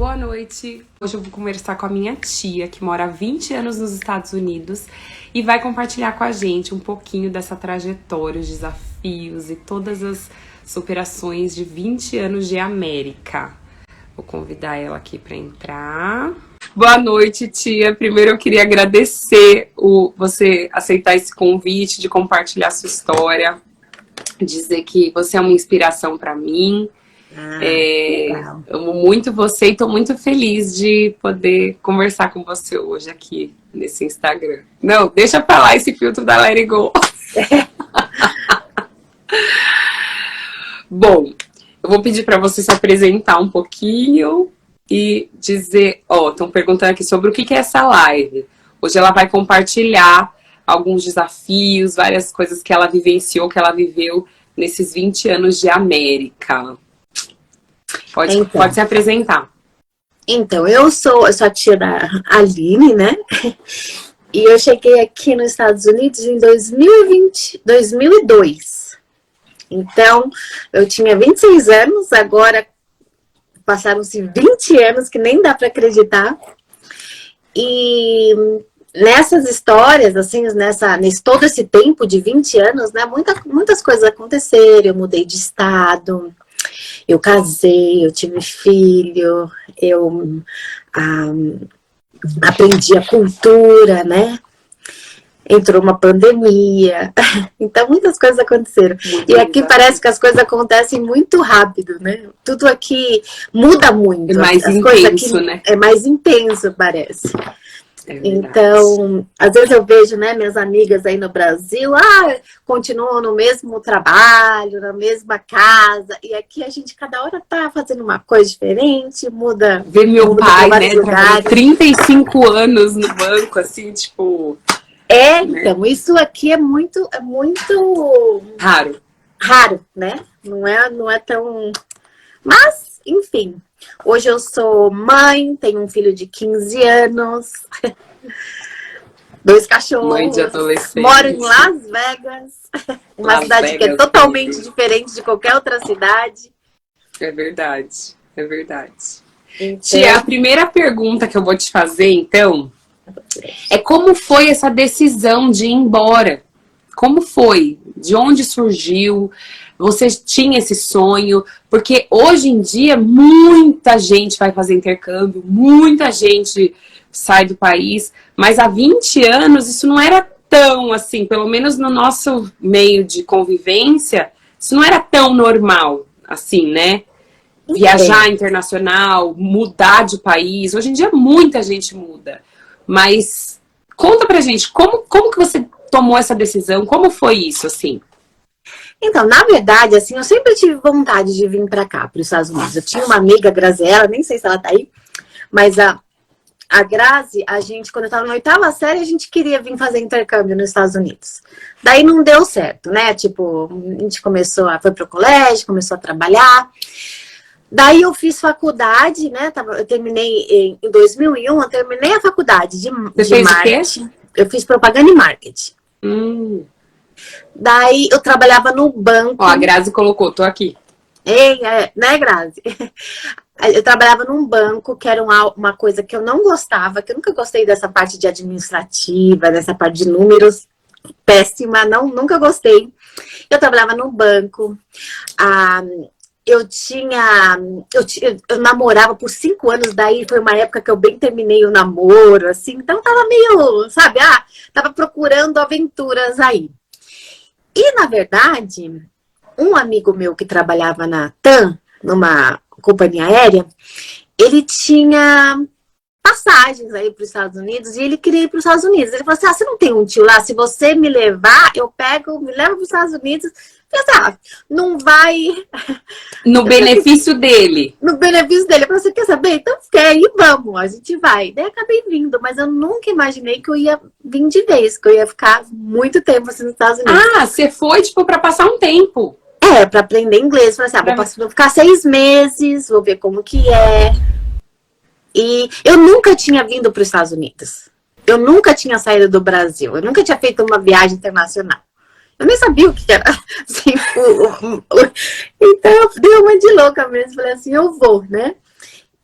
Boa noite. Hoje eu vou conversar com a minha tia, que mora há 20 anos nos Estados Unidos e vai compartilhar com a gente um pouquinho dessa trajetória, os desafios e todas as superações de 20 anos de América. Vou convidar ela aqui para entrar. Boa noite, tia. Primeiro eu queria agradecer você aceitar esse convite de compartilhar sua história, dizer que você é uma inspiração para mim. Amo muito você e estou muito feliz de poder conversar com você hoje aqui nesse Instagram. Não, deixa pra lá esse filtro da Let It Go. Bom, eu vou pedir para você se apresentar um pouquinho e dizer, estão perguntando aqui sobre o que é essa live. Hoje ela vai compartilhar alguns desafios, várias coisas que ela vivenciou, que ela viveu nesses 20 anos de América. Pode se apresentar. Então, eu sou a tia da Aline, né? E eu cheguei aqui nos Estados Unidos em 2002. Então, eu tinha 26 anos, agora passaram-se 20 anos, que nem dá para acreditar. E nessas histórias, assim, nesse todo esse tempo de 20 anos, né? Muitas coisas aconteceram, eu mudei de estado. Eu casei, eu tive filho, eu aprendi a cultura, né? Entrou uma pandemia, então muitas coisas aconteceram. E aqui parece que as coisas acontecem muito rápido, né? Tudo aqui muda muito. É mais intenso, né? É mais intenso, parece. Então, às vezes eu vejo, né, minhas amigas aí no Brasil, continuam no mesmo trabalho, na mesma casa, e aqui a gente cada hora tá fazendo uma coisa diferente, muda. Ver meu pai, né, 35 anos no banco, assim, tipo... Então, isso aqui é muito raro. Raro, né? Não é tão... Mas, enfim... Hoje eu sou mãe, tenho um filho de 15 anos, 2 cachorros, mãe de adolescente. Moro em Las Vegas, uma cidade que é totalmente diferente de qualquer outra cidade. É verdade. Então... Tia, a primeira pergunta que eu vou te fazer, então, é como foi essa decisão de ir embora? Como foi? De onde surgiu? Você tinha esse sonho? Porque hoje em dia muita gente vai fazer intercâmbio, muita gente sai do país, mas há 20 anos isso não era tão assim, pelo menos no nosso meio de convivência, isso não era tão normal assim, né? Viajar internacional, mudar de país. Hoje em dia muita gente muda. Mas conta pra gente, como que você tomou essa decisão? Como foi isso, assim? Então, na verdade, assim, eu sempre tive vontade de vir pra cá, para os Estados Unidos. Eu tinha uma amiga, a Graziella, nem sei se ela tá aí, mas a Grazi, quando eu tava na 8ª série, a gente queria vir fazer intercâmbio nos Estados Unidos. Daí não deu certo, né? Tipo, a gente foi pro colégio, começou a trabalhar. Daí eu fiz faculdade, né? Eu terminei em 2001, eu terminei a faculdade de marketing. Eu fiz propaganda e marketing. Daí eu trabalhava no banco. A Grazi colocou, tô aqui. Né, Grazi? Eu trabalhava num banco, que era uma coisa que eu não gostava, que eu nunca gostei dessa parte de administrativa, dessa parte de números, péssima, nunca gostei. Eu trabalhava no banco, eu namorava por 5 anos, daí foi uma época que eu bem terminei o namoro, assim, então tava meio, sabe, tava procurando aventuras aí. E, na verdade, um amigo meu que trabalhava na TAM, numa companhia aérea, ele tinha passagens aí para os Estados Unidos e ele queria ir para os Estados Unidos. Ele falou assim, você não tem um tio lá? Se você me levar, me levo para os Estados Unidos. Eu falei, não vai... No benefício dele. No benefício dele. Eu falei, você quer saber? Então quer ir, vamos, a gente vai. Daí acabei vindo, mas eu nunca imaginei que eu ia vir de vez, que eu ia ficar muito tempo assim nos Estados Unidos. Você foi, tipo, para passar um tempo. Para aprender inglês. Eu falei assim, vou ficar 6 meses, vou ver como que é. E eu nunca tinha vindo para os Estados Unidos. Eu nunca tinha saído do Brasil. Eu nunca tinha feito uma viagem internacional. Eu nem sabia o que era. Assim, então eu dei uma de louca mesmo. Falei assim, eu vou, né?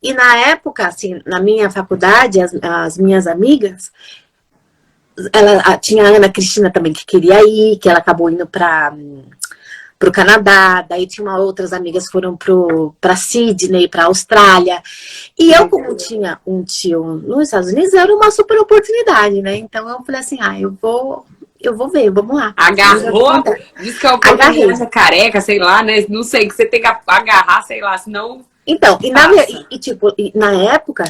E na época, assim, na minha faculdade, as minhas amigas, tinha a Ana Cristina também que queria ir, que ela acabou indo para o Canadá, daí tinha outras amigas que foram para Sydney, para Austrália. E eu, como tinha um tio nos Estados Unidos, era uma super oportunidade, né? Então eu falei assim, eu vou ver, vamos lá. Agarrou, diz que é oportunidade careca, sei lá, né? Não sei, que você tem que agarrar, sei lá, senão... Então, na época,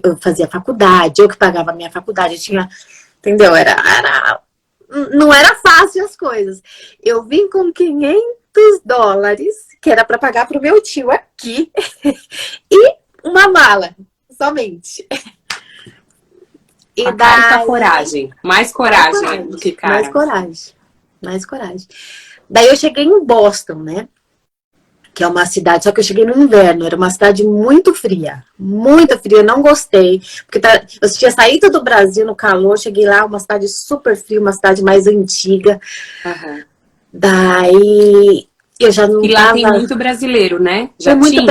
eu fazia faculdade, eu que pagava a minha faculdade, eu tinha, entendeu? Não era fácil as coisas. Eu vim com $500, que era para pagar pro meu tio aqui, e uma mala, somente. E daí, coragem. Mais coragem do que cara. Mais coragem. Daí eu cheguei em Boston, né? Que é uma cidade, só que eu cheguei no inverno, era uma cidade muito fria, eu não gostei, porque eu tinha saído do Brasil no calor, cheguei lá, uma cidade super fria, uma cidade mais antiga, daí eu já não E lá tem muito brasileiro, né? Tem muito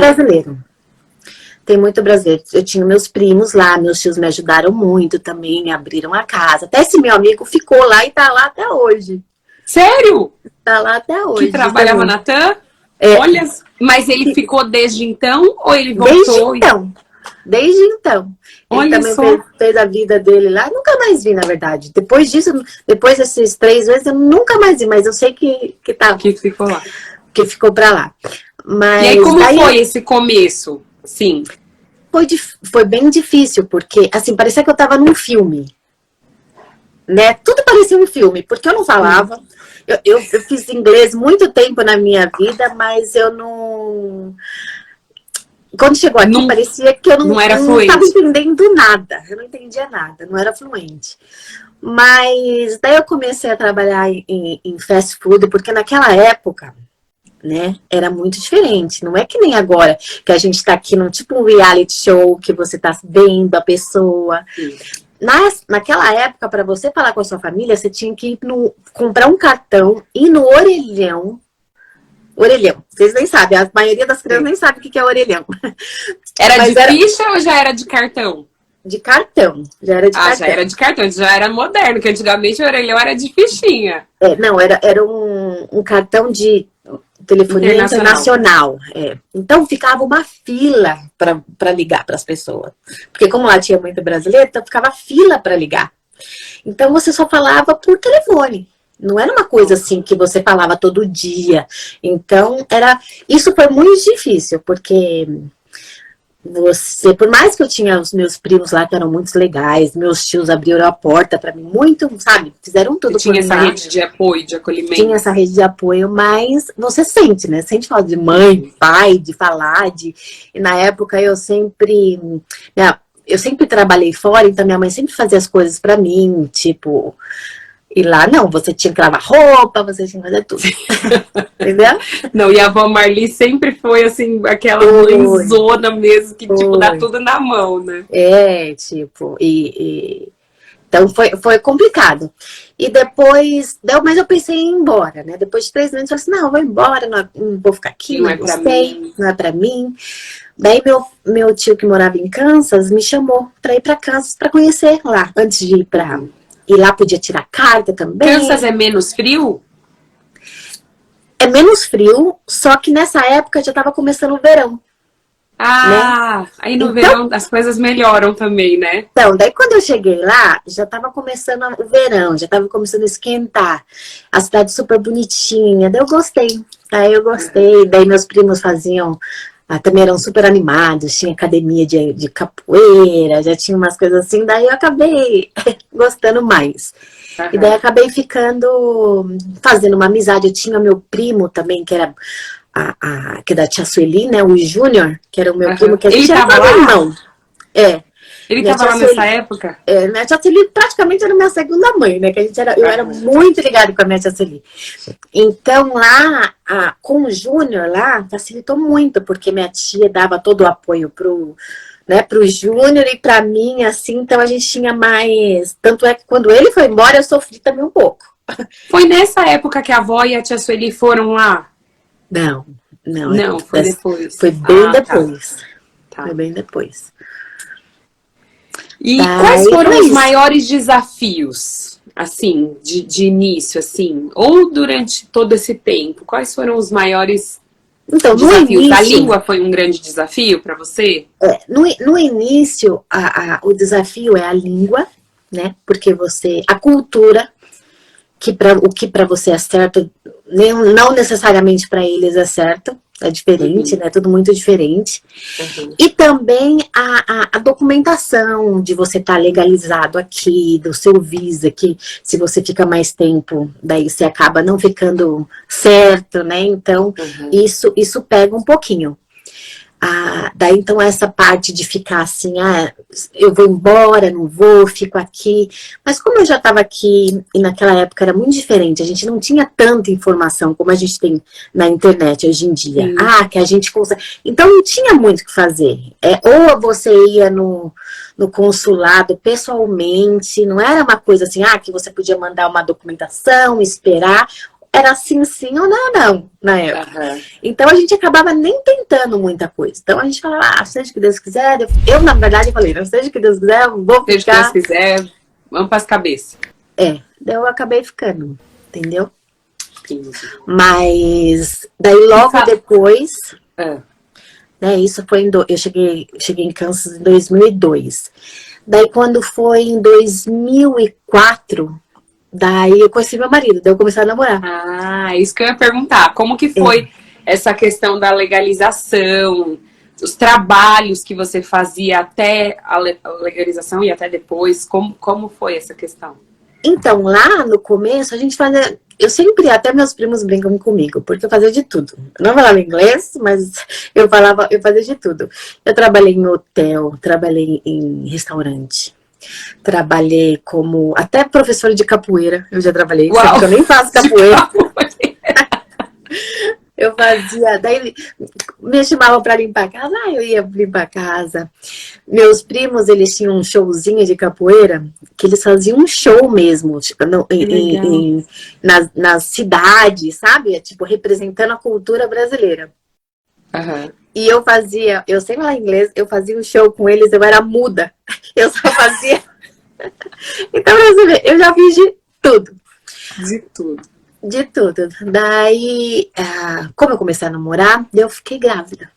brasileiro, eu tinha meus primos lá, meus tios me ajudaram muito também, me abriram a casa, até esse meu amigo ficou lá e tá lá até hoje. Sério? Tá lá até hoje. Que trabalhava na TAM? Olha, mas ele ficou desde então ou ele voltou? Desde então. Olha, ele também fez a vida dele lá. Nunca mais vi, na verdade. Depois disso, depois desses 3 meses, eu nunca mais vi, mas eu sei que ficou lá. Que ficou pra lá. Mas, e aí, como foi esse começo? Sim. Foi bem difícil, porque, assim, parecia que eu tava num filme. Né? Tudo parecia um filme, porque eu não falava. Eu fiz inglês muito tempo na minha vida, mas eu não... Quando chegou aqui, parecia que eu não estava entendendo nada. Eu não entendia nada, não era fluente. Mas daí eu comecei a trabalhar em fast food, porque naquela época, né, era muito diferente. Não é que nem agora, que a gente tá aqui num tipo um reality show, que você tá vendo a pessoa... Naquela época, para você falar com a sua família, você tinha que comprar um cartão, ir no orelhão. Orelhão, vocês nem sabem, a maioria das crianças nem sabe o que é orelhão. Era de ficha ou já era de cartão? De cartão, já era de cartão. Já era de cartão, já era moderno, que antigamente o orelhão era de fichinha. Não, era um cartão de telefonia internacional. Então ficava uma fila para ligar para as pessoas. Porque como lá tinha muito brasileiro, então ficava fila para ligar. Então você só falava por telefone. Não era uma coisa assim que você falava todo dia. Então isso foi muito difícil, porque por mais que eu tinha os meus primos lá que eram muito legais, meus tios abriram a porta pra mim, muito, sabe? Fizeram tudo por mim. Tinha essa rede de apoio, de acolhimento. Tinha essa rede de apoio, mas você sente, né? Sente falar de mãe, pai, de falar, E na época eu sempre trabalhei fora, então minha mãe sempre fazia as coisas pra mim, tipo... E lá não, você tinha que lavar roupa, você tinha que fazer tudo. Entendeu? Não, e a avó Marli sempre foi assim, aquela mãezona mesmo, que tipo, dá tudo na mão, né? Então foi complicado. E depois, mas eu pensei em ir embora, né? Depois de 3 meses, eu falei assim, não, eu vou embora, não vou ficar aqui, não gostei, não é pra mim. Daí meu tio que morava em Kansas me chamou pra ir pra Kansas pra conhecer lá, antes de ir pra... E lá podia tirar carta também. Kansas é menos frio? É menos frio, só que nessa época já tava começando o verão. Né? Aí no verão as coisas melhoram também, né? Então, daí quando eu cheguei lá, já tava começando o verão, já tava começando a esquentar. A cidade super bonitinha, daí eu gostei. Daí meus primos faziam... também eram super animados, tinha academia de capoeira, já tinha umas coisas assim, daí eu acabei gostando mais. E daí acabei fazendo uma amizade. Eu tinha meu primo também, que era que é da tia Sueli, né, o Júnior, que era o meu primo, que a gente era meu irmão. Ele estava lá nessa época? Minha tia Sueli praticamente era minha segunda mãe, né? Que eu era muito ligada com a minha tia Sueli. Então lá, com o Júnior lá, facilitou muito, porque minha tia dava todo o apoio pro Júnior e pra mim, assim, então a gente tinha mais... Tanto é que quando ele foi embora, eu sofri também um pouco. Foi nessa época que a avó e a tia Sueli foram lá? Não, foi depois. Foi bem depois. Tá. Foi bem depois. E Daí, quais foram foi os isso. maiores desafios, assim, de início, assim? Ou durante todo esse tempo? Quais foram os maiores Então, no desafios? A início, língua foi um grande desafio para você? no início, o desafio é a língua, né? Porque a cultura, o que para você é certo, não necessariamente para eles é certo, é diferente, né? Tudo muito diferente. E também a documentação de você estar legalizado aqui, do seu Visa, que se você fica mais tempo, daí você acaba não ficando certo, né? Então, isso pega um pouquinho. Daí, então, essa parte de ficar assim, eu vou embora, não vou, fico aqui. Mas como eu já estava aqui, e naquela época era muito diferente, a gente não tinha tanta informação como a gente tem na internet hoje em dia. Que a gente consegue. Então, não tinha muito o que fazer. Ou você ia no consulado pessoalmente, não era uma coisa assim, que você podia mandar uma documentação, esperar. Era sim, sim ou não, na época. Então, a gente acabava nem tentando muita coisa. Então, a gente falava, seja o que Deus quiser. Eu na verdade, falei, não seja o que Deus quiser, eu vou ficar. Seja o que Deus quiser, vamos para as cabeças. Daí eu acabei ficando, entendeu? Entendi. Mas, daí logo depois, né, isso foi eu cheguei em Kansas em 2002. Daí, quando foi em 2004... Daí eu conheci meu marido, daí eu comecei a namorar. Isso que eu ia perguntar. Como que foi essa questão da legalização, os trabalhos que você fazia até a legalização e até depois? Como foi essa questão? Então, lá no começo, a gente fazia... até meus primos brincam comigo, porque eu fazia de tudo. Eu não falava inglês, mas eu fazia de tudo. Eu trabalhei em hotel, trabalhei em restaurante. Trabalhei como até professora de capoeira. Eu já trabalhei, só que eu nem faço capoeira. Eu fazia, daí me chamavam para limpar a casa, eu ia limpar a casa. Meus primos, eles tinham um showzinho de capoeira, que eles faziam um show mesmo, tipo, nas cidades, sabe? Tipo, representando a cultura brasileira. E eu sem falar inglês, eu fazia um show com eles, eu era muda. Eu só fazia. Então, você vê, eu já fiz de tudo. De tudo. De tudo. Daí, como eu comecei a namorar, eu fiquei grávida.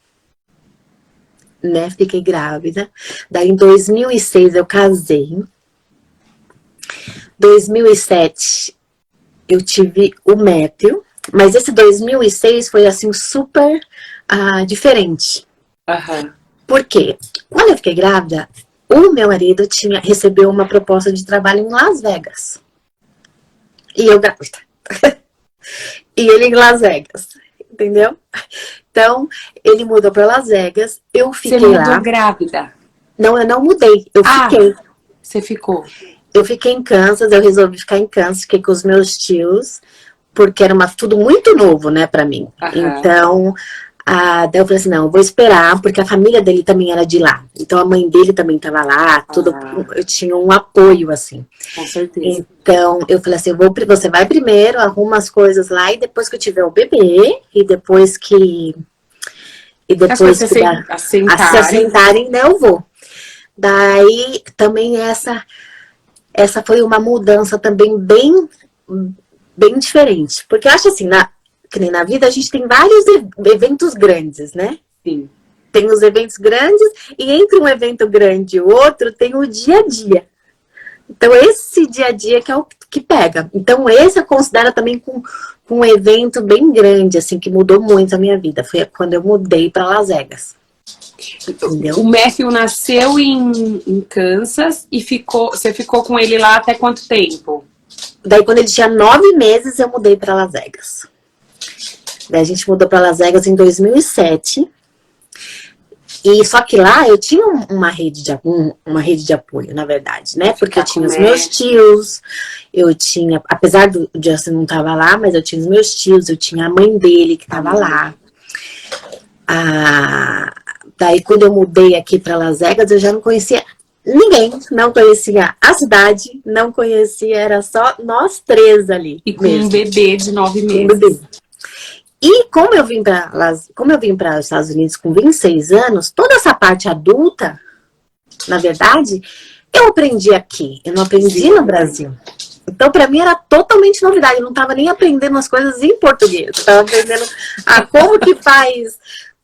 Né? Fiquei grávida. Daí, em 2006, eu casei. 2007, eu tive o Matthew. Mas esse 2006 foi, assim, super diferente. Por quê? Quando eu fiquei grávida, o meu marido recebeu uma proposta de trabalho em Las Vegas. E eu grávida. E ele em Las Vegas. Entendeu? Então, ele mudou para Las Vegas. Eu fiquei lá. Você mudou grávida? Não, eu não mudei. Eu fiquei. Você ficou? Eu fiquei em Kansas. Eu resolvi ficar em Kansas. Fiquei com os meus tios. Porque era tudo muito novo, né, pra mim. Então... daí eu falei assim, não, eu vou esperar, porque a família dele também era de lá. Então a mãe dele também estava lá, eu tinha um apoio, assim. Com certeza. Então eu falei assim, você vai primeiro, arruma as coisas lá, e depois que eu tiver o bebê, e depois que se assentarem, né, eu vou. Daí também essa foi uma mudança também bem diferente. Porque eu acho assim, que nem na vida, a gente tem vários eventos grandes, né? Sim. Tem os eventos grandes e entre um evento grande e o outro tem o dia a dia. Então, esse dia a dia que é o que pega. Então, esse eu considero também com um evento bem grande, assim, que mudou muito a minha vida. Foi quando eu mudei para Las Vegas. Entendeu? O Matthew nasceu em Kansas e você ficou com ele lá até quanto tempo? Daí, quando ele tinha 9 meses, eu mudei para Las Vegas. Daí a gente mudou para Las Vegas em 2007. E só que lá eu tinha uma rede de apoio, na verdade, né? Porque eu tinha os meus tios, eu tinha, apesar do Justin não tava lá, mas eu tinha os meus tios, eu tinha a mãe dele que tava lá. Daí quando eu mudei aqui para Las Vegas, eu já não conhecia ninguém, não conhecia a cidade, não conhecia, era só nós três ali. E com um bebê de 9 meses. E como eu vim para os Estados Unidos com 26 anos, toda essa parte adulta, na verdade, eu aprendi aqui, eu não aprendi no Brasil. Então, para mim, era totalmente novidade. Eu não estava nem aprendendo as coisas em português. Eu estava aprendendo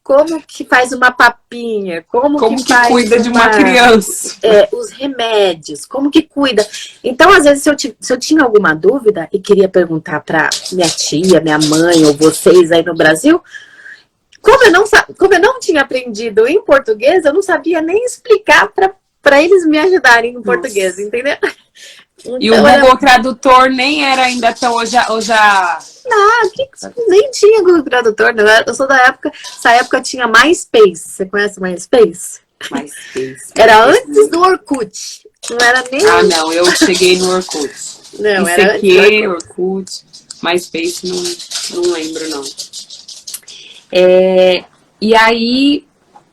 como que faz uma papinha, como que faz cuida de uma criança. Os remédios, como que cuida. Então, às vezes, se eu tinha alguma dúvida e queria perguntar para minha tia, minha mãe ou vocês aí no Brasil, como eu não tinha aprendido em português, eu não sabia nem explicar para eles me ajudarem em português, entendeu? Então, e o Google Tradutor nem era ainda tão... Ou já... Não, nem tinha Google Tradutor. Não. Eu sou essa época tinha MySpace. Você conhece MySpace? MySpace. Era antes do Orkut. Não era nem... Ah, não, eu cheguei no Orkut. Não, era ICQ, Orkut, MySpace, não lembro, não. E aí,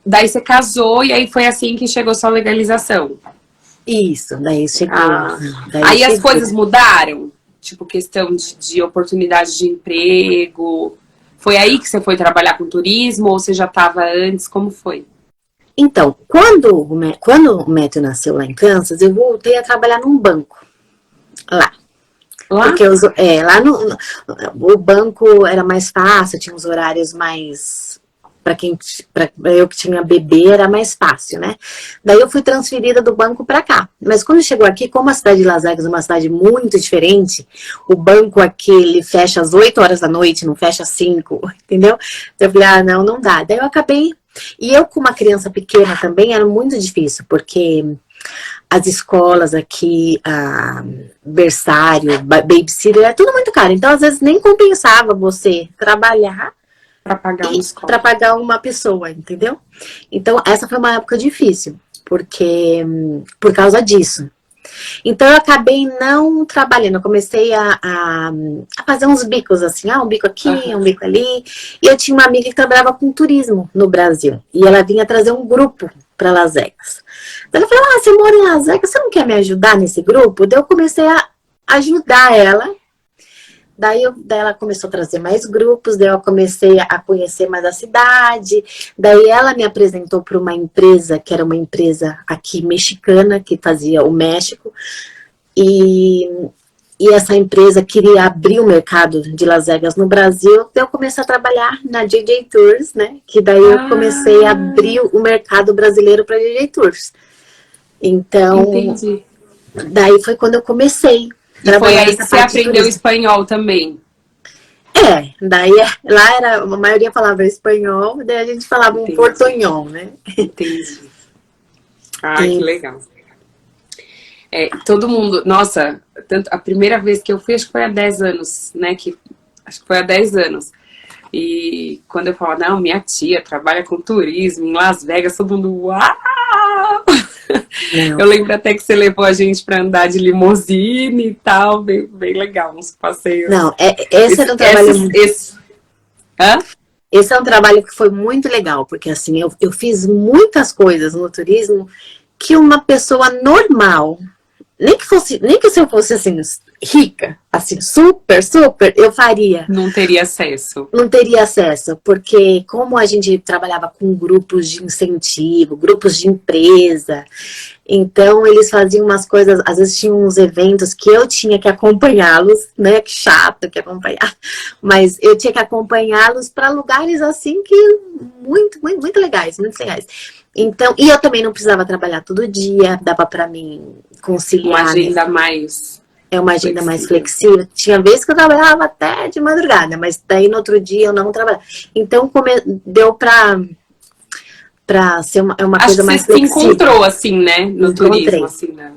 daí você casou e aí foi assim que chegou sua legalização. Isso, daí chegou. Aí as coisas mudaram? Tipo, questão de oportunidade de emprego. Foi aí que você foi trabalhar com turismo ou você já estava antes? Como foi? Então, quando o Matthew nasceu lá em Kansas, eu voltei a trabalhar num banco. Lá? Porque o banco era mais fácil, tinha uns horários mais... Para eu que tinha bebê era mais fácil, né? Daí eu fui transferida do banco para cá. Mas quando chegou aqui, como a cidade de Las Vegas é uma cidade muito diferente, o banco aqui ele fecha às 8 horas da noite, não fecha às 5, entendeu? Então eu falei, não dá. Daí eu acabei. E eu com uma criança pequena também era muito difícil, porque as escolas aqui, berçário, babysitter, é tudo muito caro. Então às vezes nem compensava você trabalhar para pagar uma pessoa, entendeu? Então, essa foi uma época difícil, por causa disso. Então, eu acabei não trabalhando. Eu comecei a fazer uns bicos, assim, um bico aqui, um bico ali. E eu tinha uma amiga que trabalhava com turismo no Brasil. E ela vinha trazer um grupo para Las Vegas. Então, ela falou, você mora em Las Vegas, você não quer me ajudar nesse grupo? Daí eu comecei a ajudar ela. Daí ela começou a trazer mais grupos, daí eu comecei a conhecer mais a cidade. Daí ela me apresentou para uma empresa, que era uma empresa aqui mexicana, que fazia o México. E essa empresa queria abrir o mercado de Las Vegas no Brasil. Daí eu comecei a trabalhar na JJ Tours, né? Que daí eu comecei a abrir o mercado brasileiro para JJ Tours. Então, entendi. Daí foi quando eu comecei. E foi aí que você aprendeu espanhol também? Daí lá a maioria falava espanhol, daí a gente falava um portunhol, né? Entendi. Que legal. Todo mundo, nossa, a primeira vez que eu fui, acho que foi há 10 anos, né? Acho que foi há 10 anos. E quando eu falo, não, minha tia trabalha com turismo em Las Vegas, todo mundo, uau! Não. Eu lembro até que você levou a gente para andar de limusine e tal, bem legal, uns passeios. Não, esse era um trabalho... Esse é um trabalho que foi muito legal, porque assim, eu fiz muitas coisas no turismo que uma pessoa normal, nem que se eu fosse assim, rica, assim, super, eu faria. Não teria acesso. Não teria acesso, porque como a gente trabalhava com grupos de incentivo, grupos de empresa, então eles faziam umas coisas, às vezes tinham uns eventos que eu tinha que acompanhá-los, né, que chato que acompanhar, mas eu tinha que acompanhá-los para lugares assim que muito legais, muito legais. Então, e eu também não precisava trabalhar todo dia, dava para mim conciliar. Uma agenda mais... uma agenda mais flexível. Tinha vezes que eu trabalhava até de madrugada, mas daí no outro dia eu não trabalhava. Então, deu pra ser uma coisa mais flexível. Acho que você se encontrou, assim, né? No turismo, assim, né?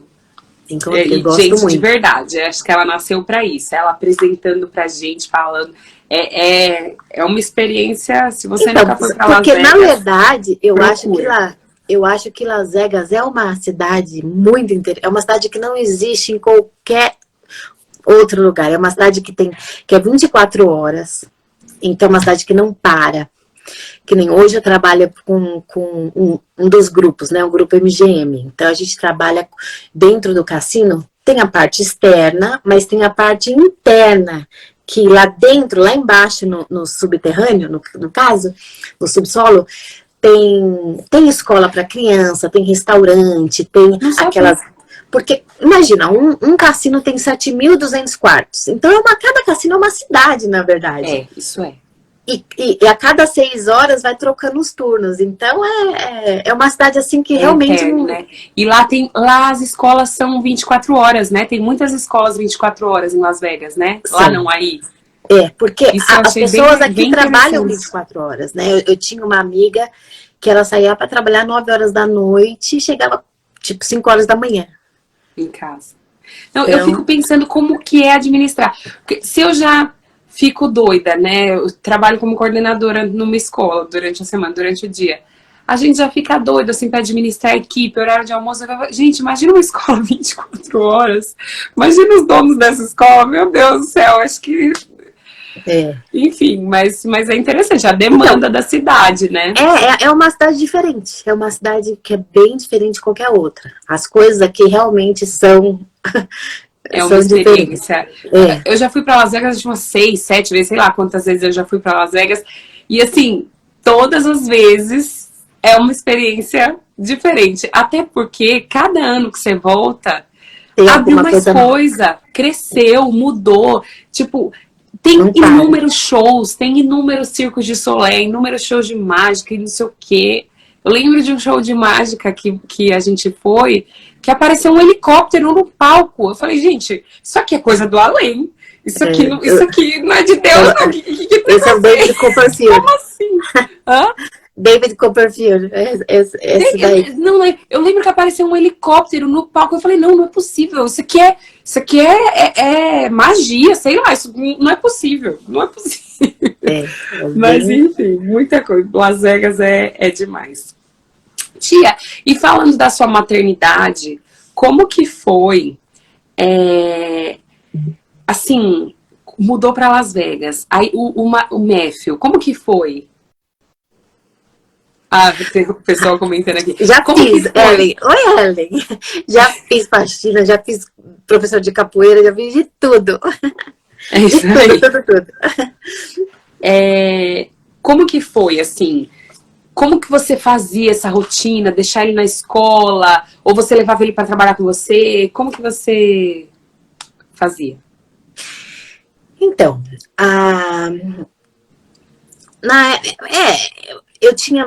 Encontrei, gosto gente, muito. De verdade, acho que ela nasceu pra isso. Ela apresentando pra gente, falando... É uma experiência, se você nunca foi pra Las Vegas... Porque, na verdade, eu acho que Las Vegas é uma cidade muito interessante. É uma cidade que não existe em qualquer outro lugar. É uma cidade que é 24 horas. Então, é uma cidade que não para. Que nem hoje eu trabalho com um dos grupos, né? O grupo MGM. Então, a gente trabalha dentro do cassino. Tem a parte externa, mas tem a parte interna, que lá dentro, lá embaixo, no subterrâneo, no caso, no subsolo, tem escola para criança, tem restaurante, tem Não sabia. aquelas... Porque, imagina, um cassino tem 7.200 quartos. Então, cada cassino é uma cidade, na verdade. Isso é. E a cada 6 horas vai trocando os turnos. Então, é uma cidade assim que realmente... Eterno, né? E lá as escolas são 24 horas, né? Tem muitas escolas 24 horas em Las Vegas, né? Sim. Lá não, aí. Porque as pessoas aqui trabalham 24 horas, né? Eu tinha uma amiga que ela saía para trabalhar 9 horas da noite e chegava, tipo, 5 horas da manhã. Em casa. Então, eu fico pensando como que é administrar. Porque se eu já fico doida, né? Eu trabalho como coordenadora numa escola durante a semana, durante o dia. A gente já fica doido, assim, para administrar a equipe, horário de almoço. Gente, imagina uma escola 24 horas. Imagina os donos dessa escola. Meu Deus do céu, acho que... Enfim, mas é interessante, a demanda da cidade, né? É uma cidade diferente. É uma cidade que é bem diferente de qualquer outra. As coisas aqui realmente são... É uma experiência. Eu já fui para Las Vegas umas 6, 7 vezes, sei lá quantas vezes eu já fui para Las Vegas. E assim, todas as vezes é uma experiência diferente. Até porque cada ano que você volta, abriu mais coisa, cresceu, mudou. Tipo, tem inúmeros shows, tem inúmeros circos de Solé, inúmeros shows de mágica e não sei o quê. Eu lembro de um show de mágica que a gente foi, que apareceu um helicóptero no palco. Eu falei, gente, isso aqui é coisa do além. Isso aqui não é de Deus, não. Esse é o David Copperfield. Como assim? Hã? David Copperfield. Esse daí. Não, eu lembro que apareceu um helicóptero no palco. Eu falei, não é possível. Isso aqui é magia, sei lá. Isso não é possível. Não é possível. Mas, enfim, muita coisa. Las Vegas é demais. Tia, e falando da sua maternidade, como que foi, assim, mudou para Las Vegas, aí o Matthew, como que foi? Tem o pessoal comentando aqui. Já fiz, Ellen. Oi, Ellen. Já fiz faxina, já fiz professor de capoeira, já fiz de tudo. É isso aí. Tudo. Como que foi, assim... Como que você fazia essa rotina? Deixar ele na escola? Ou você levava ele para trabalhar com você? Como que você fazia? Então, eu tinha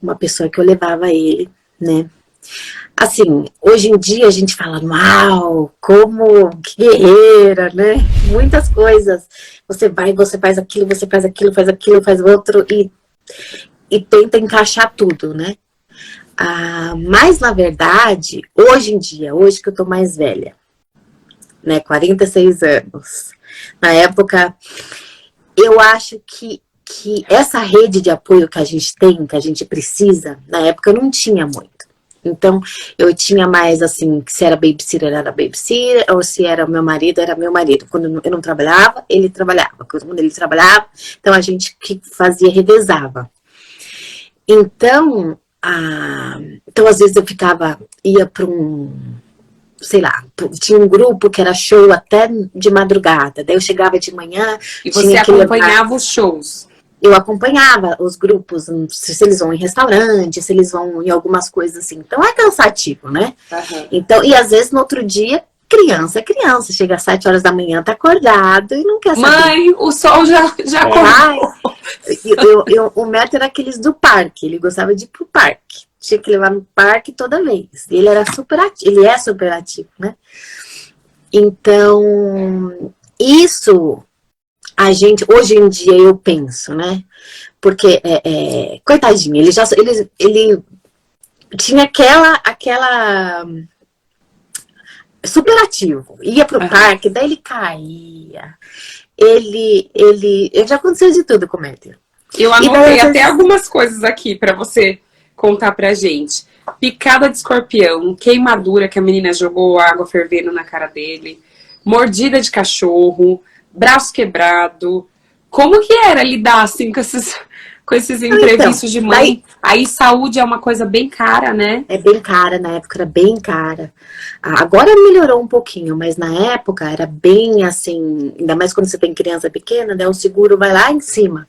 uma pessoa que eu levava ele, né? Assim, hoje em dia a gente fala, uau, que guerreira, né? Muitas coisas. Você faz aquilo, faz outro e tenta encaixar tudo, né? Mas, na verdade, hoje em dia, hoje que eu tô mais velha, né? 46 anos. Na época, eu acho que essa rede de apoio que a gente tem, que a gente precisa, na época eu não tinha muito. Então, eu tinha mais assim, se era babysitter, era babysitter, ou se era meu marido, era meu marido. Quando eu não trabalhava, ele trabalhava. Quando ele trabalhava, então a gente que fazia, revezava. Então, às vezes eu ia para sei lá, tinha um grupo que era show até de madrugada. Daí eu chegava de manhã... E você acompanhava os shows? Eu acompanhava os grupos, se eles vão em restaurante, se eles vão em algumas coisas assim. Então é cansativo, né? Uhum. Então, e às vezes no outro dia, criança é criança. Chega às 7 horas da manhã, tá acordado e não quer saber. Mãe, o sol já acordou. O Neto era aqueles do parque, ele gostava de ir pro parque. Tinha que levar no parque toda vez. Ele era super ativo, ele é super ativo, né? Então, isso... A gente, hoje em dia eu penso, né? Porque, coitadinho, ele tinha aquela super ativo. Ia pro parque, daí ele caía. Já aconteceu de tudo com o Matthew. Eu anotei até algumas coisas aqui pra você contar pra gente. Picada de escorpião, queimadura que a menina jogou água fervendo na cara dele, mordida de cachorro, braço quebrado. Como que era lidar assim com com esses imprevistos de mãe. Aí saúde é uma coisa bem cara, né? É bem cara, na época era bem cara. Agora melhorou um pouquinho, mas na época era bem assim, ainda mais quando você tem criança pequena, né? O seguro vai lá em cima.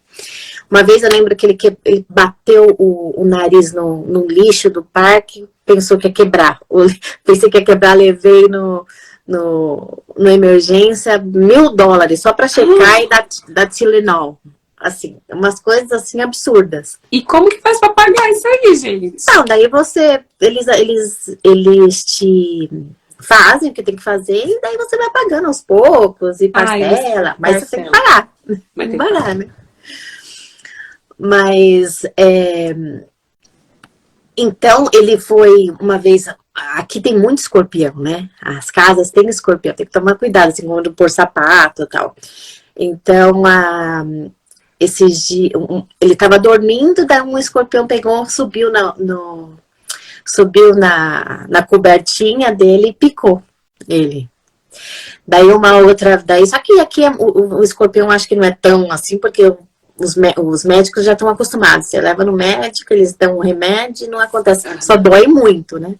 Uma vez eu lembro que ele bateu o nariz no lixo do parque, pensou que ia quebrar. Pensei que ia quebrar, levei no emergência $1.000 só para checar e dar Tilenol. Assim, umas coisas assim absurdas. E como que faz para pagar isso aí, gente? Não, daí eles te fazem o que tem que fazer e daí você vai pagando aos poucos e parcela, mas você tem que pagar. Tem que pagar, né? Mas, então, ele foi uma vez... Aqui tem muito escorpião, né? As casas têm escorpião, tem que tomar cuidado, assim, quando pôr sapato e tal. Então, esses dias, ele estava dormindo, daí um escorpião pegou, subiu na cobertinha dele e picou ele. Daí só que aqui o escorpião acho que não é tão assim, porque os médicos já estão acostumados. Você leva no médico, eles dão um remédio e não acontece. Só dói muito, né?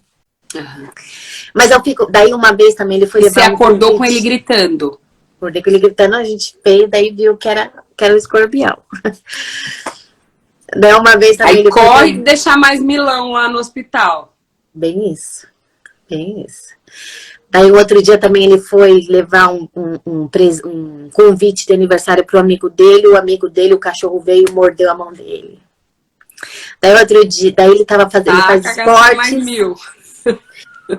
Mas daí uma vez também ele foi levar. Você acordou com ele gritando? Acordei com ele gritando, a gente veio, daí viu que era o escorpião. Daí uma vez também aí ele corre e deixar mais milão lá no hospital. Bem isso. Daí o outro dia também ele foi levar um convite de aniversário pro amigo dele, o cachorro veio e mordeu a mão dele. Daí outro dia, daí ele tava fazendo, ele faz esporte. Mais 1.000.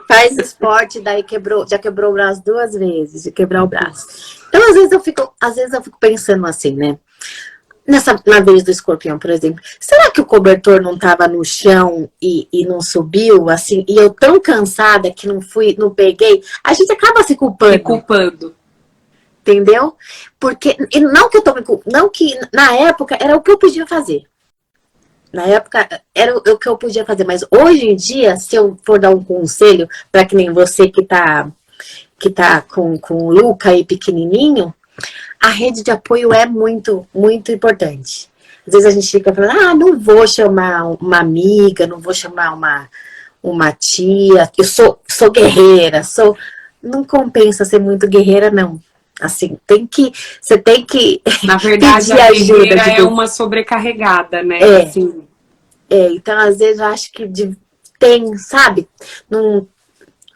Faz esporte, daí já quebrou o braço 2 vezes, de quebrar o braço. Então, às vezes eu fico pensando assim, né? Na vez do escorpião, por exemplo, será que o cobertor não estava no chão e não subiu, assim, e eu tão cansada que não peguei? A gente acaba se culpando. Entendeu? Porque, não que eu tô me culpando, não que na época era o que eu podia fazer. Na época era o que eu podia fazer, mas hoje em dia, se eu for dar um conselho para que nem você que tá com o Luca aí pequenininho, a rede de apoio é muito, muito importante. Às vezes a gente fica falando, não vou chamar uma amiga, não vou chamar uma tia, eu sou guerreira, não compensa ser muito guerreira, não. Assim, você tem que na verdade, a guerreira é uma sobrecarregada, né? Assim. Então, às vezes, eu acho que sabe?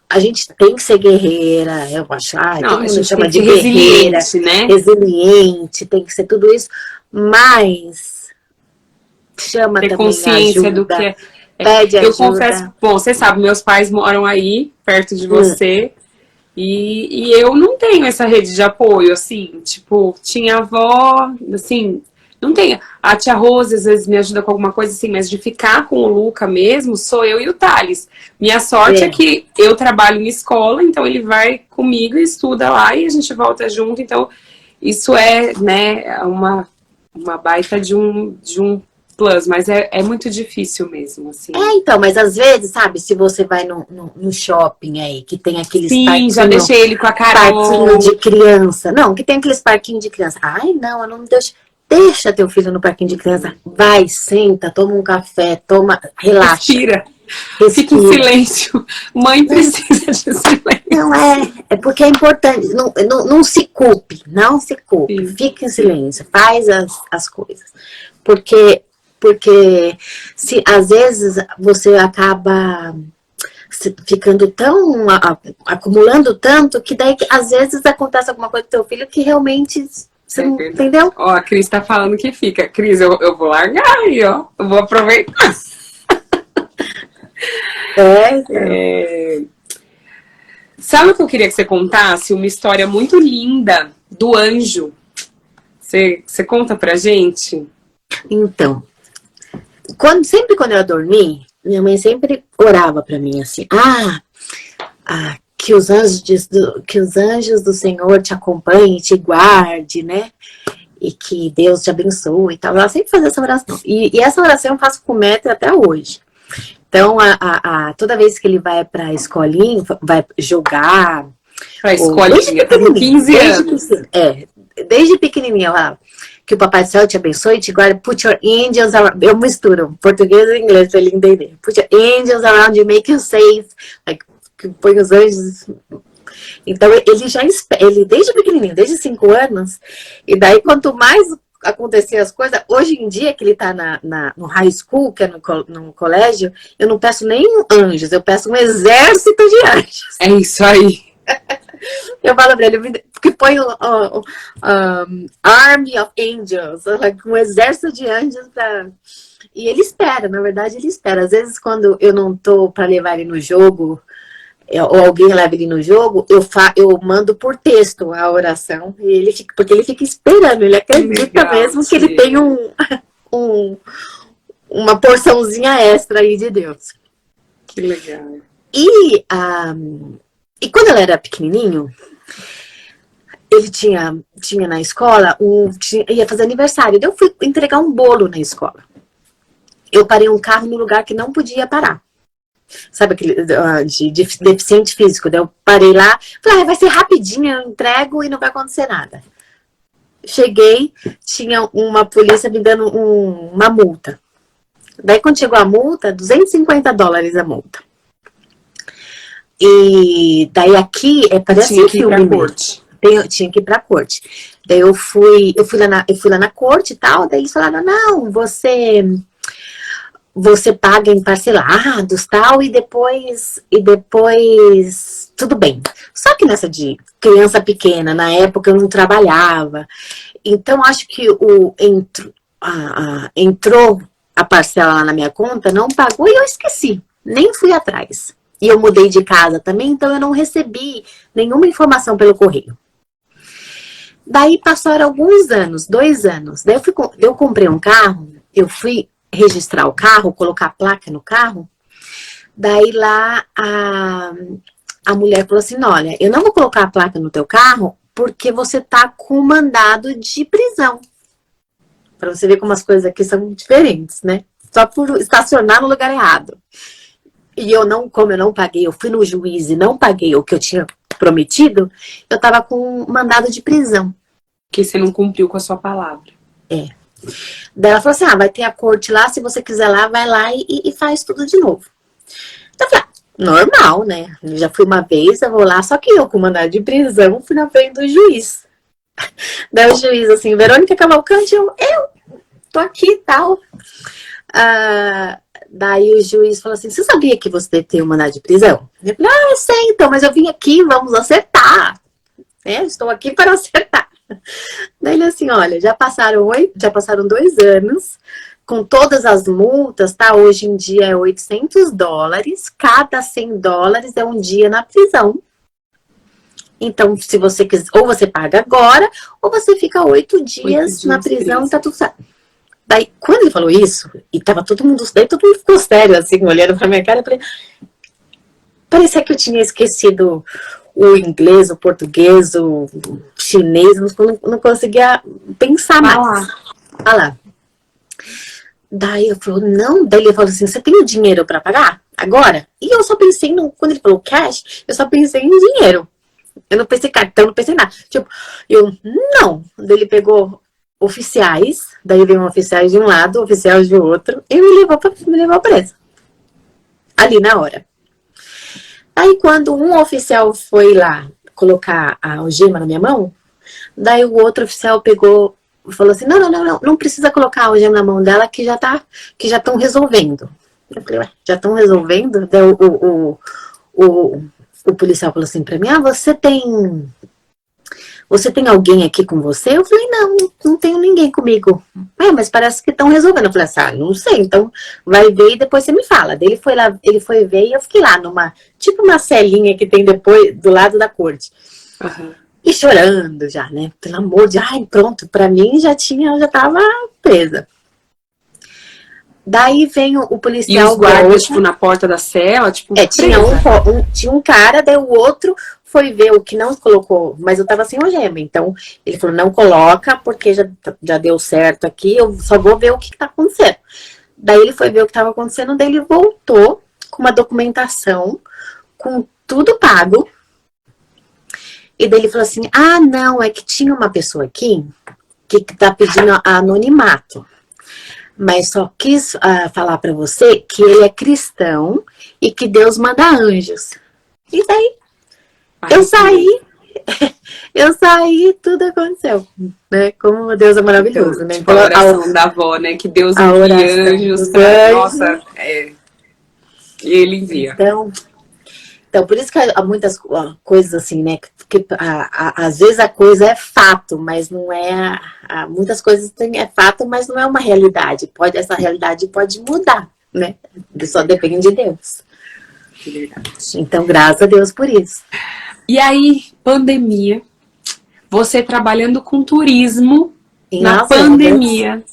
A gente tem que ser guerreira, eu acho. Todo mundo chama de guerreira, né? Resiliente, tem que ser tudo isso. Mas chama ter também consciência ajuda, do que pede ajuda. Eu confesso, bom, você sabe, meus pais moram aí, perto de você. E eu não tenho essa rede de apoio, assim, tipo, tinha avó, assim, não tenho. A tia Rose às vezes me ajuda com alguma coisa assim, mas de ficar com o Luca mesmo, sou eu e o Thales. Minha sorte é que eu trabalho em escola, então ele vai comigo e estuda lá e a gente volta junto, então isso é, né, uma baita de um plus, mas é muito difícil mesmo, assim. Então, mas às vezes, sabe, se você vai no shopping aí, que tem aqueles parquinhos... Sim, já deixei ele com a Carol. Parquinho de criança. Não, que tem aqueles parquinhos de criança. Ai, não, eu não deixo. Deixa teu filho no parquinho de criança. Vai, senta, toma um café, relaxa. Respira. Fica em silêncio. Mãe precisa de silêncio. Não, é porque é importante. Não se culpe, não se culpe. Sim. Fica em silêncio, faz as coisas. Porque às vezes você acaba ficando tão, acumulando tanto, que daí às vezes acontece alguma coisa com teu filho que realmente você não entendeu? Ó, a Cris tá falando que fica. Cris, eu vou largar aí, ó. Eu vou aproveitar. Sabe o que eu queria que você contasse? Uma história muito linda do anjo. Você conta pra gente? Então, sempre quando eu ia dormir, minha mãe sempre orava pra mim assim, que os anjos do Senhor te acompanhem, te guarde, né? E que Deus te abençoe e tal. Ela sempre fazia essa oração. E essa oração eu faço com o Metro até hoje. Então, toda vez que ele vai pra escolinha, vai jogar... Pra escolinha, desde pequenininho, 15 anos. Desde pequenininha, ela que o Papai do Céu te abençoe, te guarde, put your angels around, eu misturo português e inglês pra ele entender, put your angels around you, make you safe, like, que põe os anjos. Então ele já, ele desde pequenininho, desde 5 anos, e daí quanto mais acontecer as coisas, hoje em dia que ele tá no high school, que é no colégio, eu não peço nem anjos, eu peço um exército de anjos. É isso aí. Eu falo pra ele, que põe Army of Angels, um exército de anjos pra... E ele espera, na verdade ele espera. Às vezes quando eu não tô pra levar ele no jogo, ou alguém leva ele no jogo, eu mando por texto a oração, e ele fica, porque ele fica esperando, ele acredita legal, mesmo que ele tem uma porçãozinha extra aí de Deus. Que legal. E quando ele era pequenininho, ele tinha na escola, ia fazer aniversário, daí eu fui entregar um bolo na escola. Eu parei um carro no lugar que não podia parar. Sabe aquele de deficiente físico? Daí eu parei lá, falei, vai ser rapidinho, eu entrego e não vai acontecer nada. Cheguei, tinha uma polícia me dando uma multa. Daí quando chegou a multa, $250 a multa. E daí aqui, parece um filme mesmo. Tinha que ir pra corte. Daí eu fui lá na corte e tal, daí eles falaram, não, você paga em parcelados, tal, e depois tudo bem. Só que nessa de criança pequena, na época eu não trabalhava, então acho que entrou a parcela lá na minha conta, não pagou e eu esqueci, nem fui atrás. E eu mudei de casa também, então eu não recebi nenhuma informação pelo correio. Daí passaram alguns anos, 2 anos, daí eu comprei um carro, eu fui registrar o carro, colocar a placa no carro, daí lá a mulher falou assim, olha, eu não vou colocar a placa no teu carro porque você tá com mandado de prisão. Pra você ver como as coisas aqui são diferentes, né? Só por estacionar no lugar errado. E como eu não paguei, eu fui no juiz e não paguei o que eu tinha prometido, eu tava com mandado de prisão. Que você não cumpriu com a sua palavra. É. Daí ela falou assim, vai ter a corte lá, se você quiser lá, vai lá e faz tudo de novo. Então eu falei, normal, né? Eu já fui uma vez, eu vou lá, só que eu com mandado de prisão fui na frente do juiz. Daí o juiz assim, Verônica Cavalcante, eu tô aqui e tal. Daí o juiz falou assim, você sabia que você tem um mandado de prisão? Eu falei, eu sei então, mas eu vim aqui, vamos acertar. Estou aqui para acertar. Daí ele assim, olha, já passaram 2 anos, com todas as multas, tá? Hoje em dia é $800, cada $100 é um dia na prisão. Então, se você quiser, ou você paga agora, ou você fica 8 dias na prisão e tá tudo certo. Daí, quando ele falou isso, e tava todo mundo ficou sério, assim, olhando pra minha cara, eu falei, parecia que eu tinha esquecido o inglês, o português, o chinês, não conseguia pensar mais. Falar. Daí eu falei, não. Daí ele falou assim, você tem o dinheiro pra pagar? Agora? E eu só pensei, quando ele falou cash, eu só pensei em dinheiro. Eu não pensei cartão, não pensei nada. Tipo, não. Daí ele pegou oficiais, daí veio um oficial de um lado, um oficial de outro, e me levou presa. Ali na hora. Aí quando um oficial foi lá colocar a algema na minha mão, daí o outro oficial pegou e falou assim, não precisa colocar a algema na mão dela que já estão resolvendo. Eu falei, já estão resolvendo? Daí o policial falou assim pra mim, você tem alguém aqui com você? Eu falei, não tenho ninguém comigo. Mas parece que estão resolvendo. Eu falei, não sei, então vai ver e depois você me fala. Daí ele foi ver e eu fiquei lá tipo uma celinha que tem depois, do lado da corte. Uhum. E chorando já, né? Pelo amor de pronto, pra mim já tava presa. Daí vem o policial... E os guardas, tipo, na porta da cela, tipo... tinha um cara, daí o outro foi ver o que não colocou, mas eu tava sem algema, então ele falou, não coloca, porque já deu certo aqui, eu só vou ver o que tá acontecendo. Daí ele foi ver o que tava acontecendo, daí ele voltou com uma documentação, com tudo pago, e daí ele falou assim, não, é que tinha uma pessoa aqui que tá pedindo anonimato. Mas só quis falar para você que ele é cristão e que Deus manda anjos. E daí, eu saí, tudo aconteceu, né? Como Deus é maravilhoso, né? Tipo a oração da avó, né? Que Deus envia anjos pra... Nossa, ele envia. Então, por isso que há muitas coisas assim, né? Que às vezes a coisa é fato, mas não é... muitas coisas é fato, mas não é uma realidade. Essa realidade pode mudar, né? Só depende de Deus. Verdade. Então, graças a Deus por isso. E aí, pandemia, você trabalhando com turismo na pandemia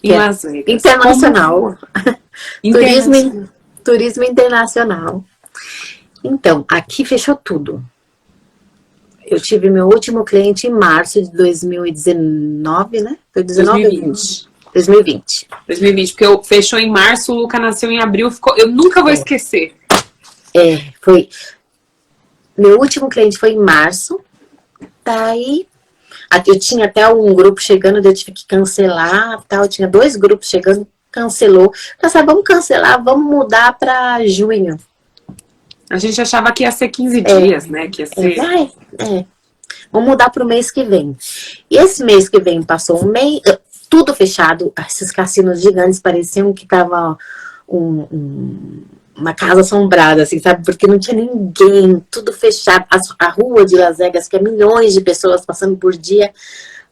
em Las Vegas. Internacional. Turismo internacional. Então, aqui fechou tudo. Eu tive meu último cliente em março de 2019, né? Foi 2020. 2020, porque fechou em março, o Luca nasceu em abril, eu nunca vou esquecer. Foi... Meu último cliente foi em março, daí eu tinha até um grupo chegando, eu tive que cancelar, tal. Eu tinha 2 grupos chegando, cancelou. Pensei, vamos cancelar, vamos mudar para junho. A gente achava que ia ser 15 dias, né? Que ia ser... Vamos mudar para o mês que vem. E esse mês que vem passou um mês, tudo fechado. Esses cassinos gigantes pareciam que tava uma casa assombrada, assim, sabe? Porque não tinha ninguém, tudo fechado. A rua de Las Vegas, que é milhões de pessoas passando por dia,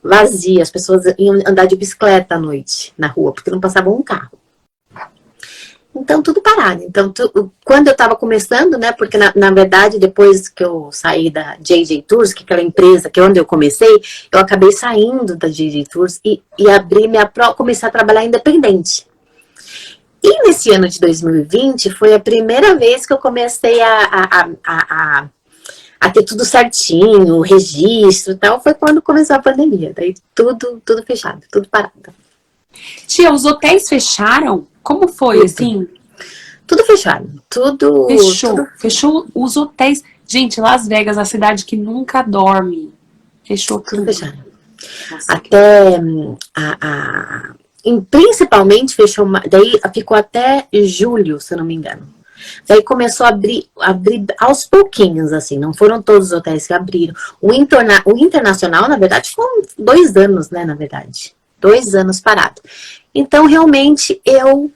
vazia. As pessoas iam andar de bicicleta à noite na rua, porque não passava um carro. Então, tudo parado. Então, quando eu estava começando, né? Porque, na verdade, depois que eu saí da JJ Tours, que é aquela empresa que é onde eu comecei, eu acabei saindo da JJ Tours e abri comecei a trabalhar independente. E nesse ano de 2020, foi a primeira vez que eu comecei a ter tudo certinho, o registro e tal. Foi quando começou a pandemia. Daí tudo fechado, tudo parado. Tia, os hotéis fecharam? Como foi, assim? Tudo fechado. Fechou os hotéis. Gente, Las Vegas, a cidade que nunca dorme. Fechou tudo. Fechado. Nossa, até principalmente fechou, daí ficou até julho, se eu não me engano. Daí começou a abrir aos pouquinhos, assim, não foram todos os hotéis que abriram. O internacional, na verdade, foram 2 anos, né, na verdade. 2 anos parado. Então, realmente, eu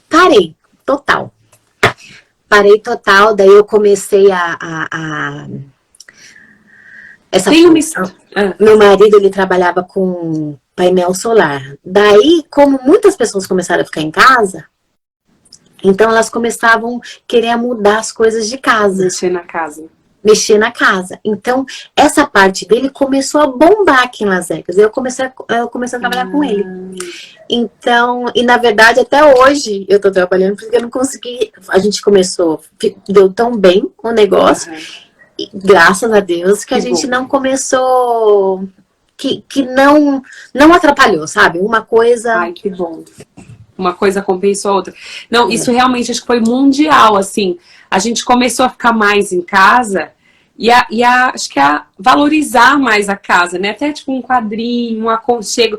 parei total. Daí eu comecei Meu marido, ele trabalhava com painel solar. Daí, como muitas pessoas começaram a ficar em casa, então elas começavam a querer mudar as coisas de casa. Mexer na casa. Então, essa parte dele começou a bombar aqui em Las Vegas. Eu comecei a trabalhar com ele. Então, e na verdade, até hoje eu tô trabalhando porque eu não consegui. A gente começou, deu tão bem o negócio, e, graças a Deus, que a gente não começou. Que não atrapalhou, sabe? Uma coisa... Ai, que bom. Uma coisa compensou a outra. Não, isso realmente acho que foi mundial, assim. A gente começou a ficar mais em casa acho que a valorizar mais a casa, né? Até tipo um quadrinho, um aconchego,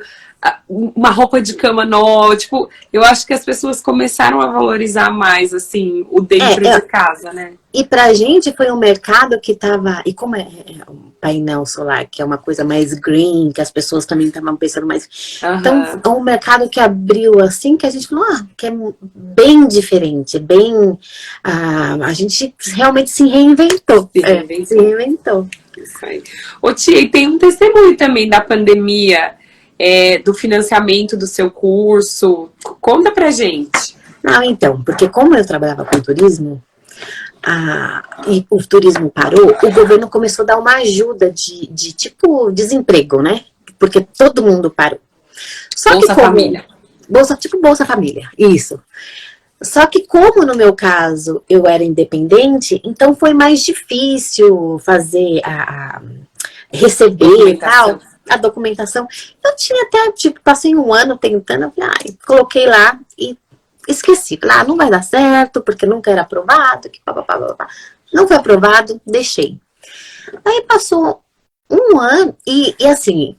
uma roupa de cama nova. Tipo, eu acho que as pessoas começaram a valorizar mais, assim, o dentro de casa, né? E pra gente foi um mercado que tava... E como é um painel solar, que é uma coisa mais green, que as pessoas também estavam pensando mais... Então, é um mercado que abriu assim, que a gente falou, que é bem diferente, bem... a gente realmente se reinventou. Se reinventou. Isso aí. Ô, tia, e tem um testemunho também da pandemia, do financiamento do seu curso. Conta pra gente. Não, então, porque como eu trabalhava com turismo... e o turismo parou, o governo começou a dar uma ajuda de tipo desemprego, né? Porque todo mundo parou. Só Bolsa Família. Tipo Bolsa Família, isso. Só que como no meu caso eu era independente, então foi mais difícil fazer receber e tal, a documentação. Eu tinha até, passei um ano tentando, eu falei, coloquei lá e esqueci. Não vai dar certo, porque nunca era aprovado. Não foi aprovado, deixei. Aí passou um ano e assim,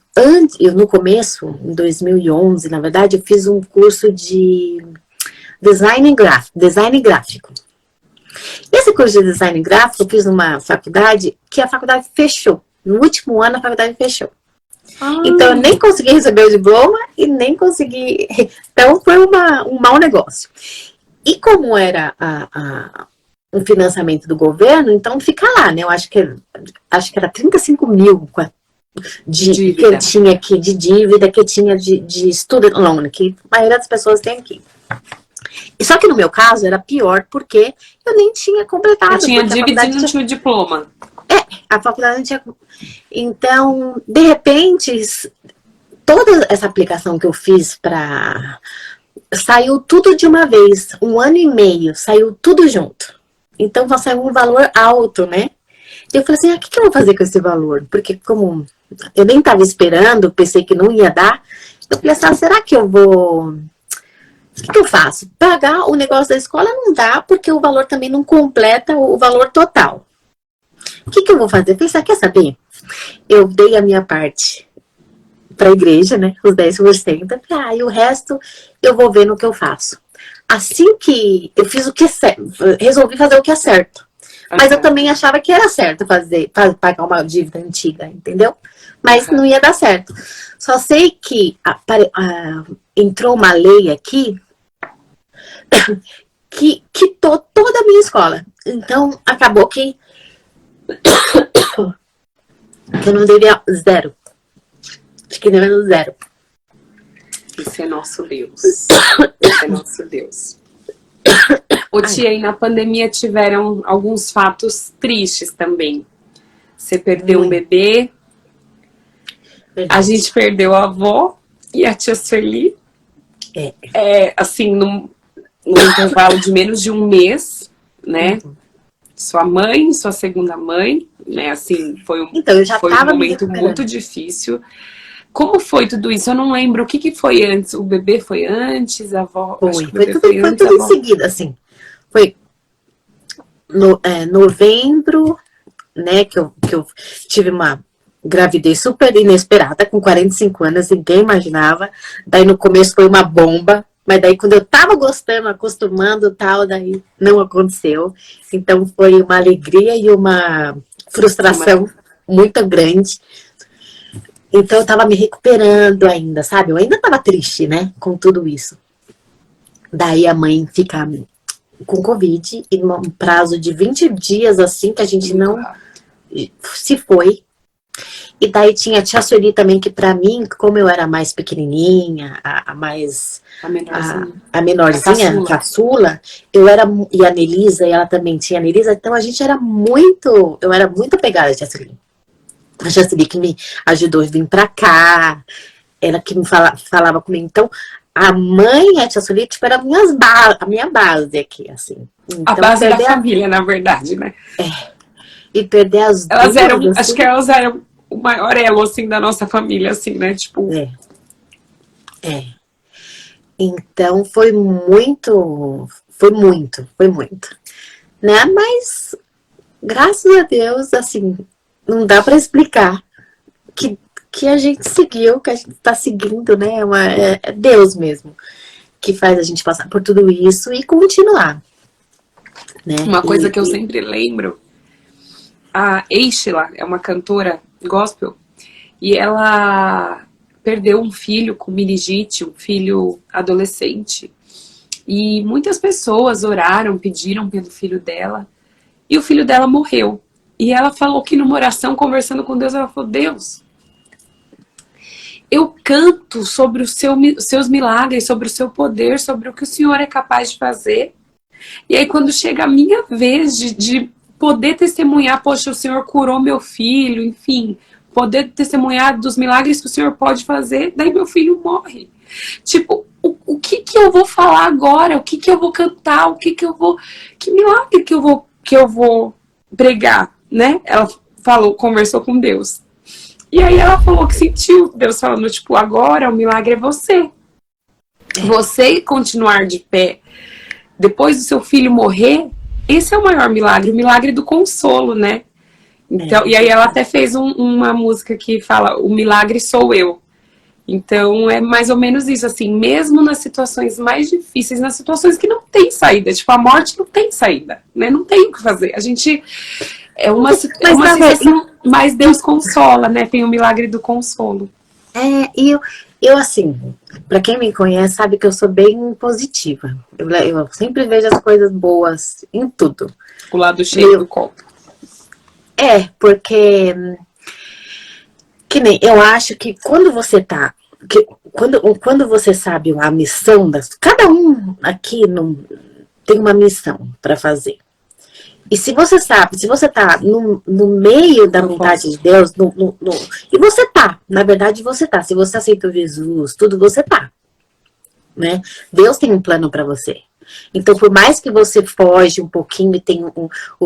no começo, em 2011, na verdade, eu fiz um curso de design gráfico. Esse curso de design gráfico eu fiz numa faculdade que a faculdade fechou. No último ano a faculdade fechou. Então eu nem consegui receber o diploma e nem consegui... Então foi um mau negócio. E como era um financiamento do governo, então fica lá, né? Eu acho que era 35 mil que eu tinha aqui de dívida, que eu tinha de student loan, que a maioria das pessoas tem aqui. E só que no meu caso era pior porque eu nem tinha completado. Eu tinha dívida e não tinha o diploma. A faculdade não tinha... Então, de repente, toda essa aplicação que eu fiz saiu tudo de uma vez. 1 ano e meio, saiu tudo junto. Então, saiu um valor alto, né? E eu falei assim, o que eu vou fazer com esse valor? Porque como eu nem estava esperando, pensei que não ia dar. Eu falei assim, será que eu vou... O que eu faço? Pagar o negócio da escola não dá, porque o valor também não completa o valor total. O que eu vou fazer? Eu pensei, quer saber? Eu dei a minha parte para a igreja, né? Os 10%. E o resto eu vou ver no que eu faço. Assim que eu fiz o que é certo, resolvi fazer o que é certo. Mas eu também achava que era certo pagar uma dívida antiga, entendeu? Mas não ia dar certo. Só sei que entrou uma lei aqui que quitou toda a minha escola. Então, acabou que eu não devia 0. Fiquei devendo 0. Esse é nosso Deus. Esse é nosso Deus. Ô tia, aí na pandemia tiveram alguns fatos tristes também. Você perdeu um bebê. A gente perdeu a avó e a tia Sueli. Assim, num intervalo de menos de 1 mês, né? Sua mãe, sua segunda mãe, né? Assim, foi um momento muito difícil. Como foi tudo isso? Eu não lembro. O que foi antes? O bebê foi antes? A avó? Foi tudo em seguida, assim. Foi novembro, né? Que eu tive uma gravidez super inesperada, com 45 anos, ninguém imaginava. Daí no começo foi uma bomba. Mas daí quando eu tava gostando, acostumando e tal, daí não aconteceu. Então foi uma alegria e uma frustração muito grande. Então eu tava me recuperando ainda, sabe? Eu ainda tava triste, né? Com tudo isso. Daí a mãe fica com Covid e num prazo de 20 dias, assim, que a gente não se foi. E daí tinha a tia Sueli também, que pra mim, como eu era mais pequenininha, a menorzinha, a caçula, e a Nelisa, e ela também tinha a Nelisa, então a gente eu era muito apegada a tia Sueli. A tia Sueli que me ajudou a vir pra cá, ela que me falava comigo. Então, a mãe e a tia Sueli, tipo, era a minha base aqui, assim. Então, a base da família, na verdade, né? E perder as duas, assim, acho que elas eram o maior elo, assim, da nossa família, assim, né? Tipo... Então, foi muito. Né? Mas, graças a Deus, assim, não dá pra explicar que a gente seguiu, que a gente tá seguindo, né? É Deus mesmo que faz a gente passar por tudo isso e continuar. Né? Uma coisa que eu sempre lembro, a Eishla é uma cantora gospel, e ela perdeu um filho com meningite, um filho adolescente. E muitas pessoas oraram, pediram pelo filho dela, e o filho dela morreu. E ela falou que numa oração, conversando com Deus, ela falou, Deus, eu canto sobre os seus milagres, sobre o seu poder, sobre o que o Senhor é capaz de fazer. E aí quando chega a minha vez de poder testemunhar, poxa, o Senhor curou meu filho, enfim, poder testemunhar dos milagres que o Senhor pode fazer, daí meu filho morre. Tipo, o que eu vou falar agora? O que eu vou cantar? Que milagre que eu vou pregar, né? Ela conversou com Deus. E aí ela falou que sentiu Deus falando, tipo, agora o milagre é você. Você continuar de pé depois do seu filho morrer, esse é o maior milagre, o milagre do consolo, né? Então, e aí ela até fez uma música que fala, o milagre sou eu. Então é mais ou menos isso, assim, mesmo nas situações mais difíceis, nas situações que não tem saída, tipo, a morte não tem saída, né? Não tem o que fazer. A gente é uma situação, mas Deus consola, né? Tem o milagre do consolo. E eu assim, pra quem me conhece, sabe que eu sou bem positiva. Eu sempre vejo as coisas boas em tudo. O lado cheio do copo. Porque que nem eu acho que quando você tá. Quando você sabe a missão cada um aqui tem uma missão para fazer. E se você sabe, se você tá no meio da vontade de Deus, e você tá, na verdade você tá. Se você aceitou Jesus, tudo você tá, né? Deus tem um plano para você. Então, por mais que você foge um pouquinho e tem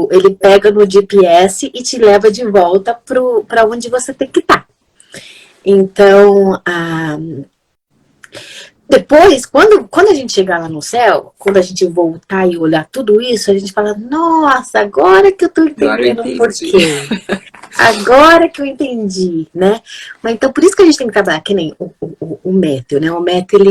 ele pega no GPS e te leva de volta para onde você tem que estar. Então, depois, quando a gente chegar lá no céu, quando a gente voltar e olhar tudo isso, a gente fala, nossa, agora que eu tô entendendo por quê. Agora que eu entendi, né? Mas então, por isso que a gente tem que trabalhar, que nem o Matthew, né? O Matthew,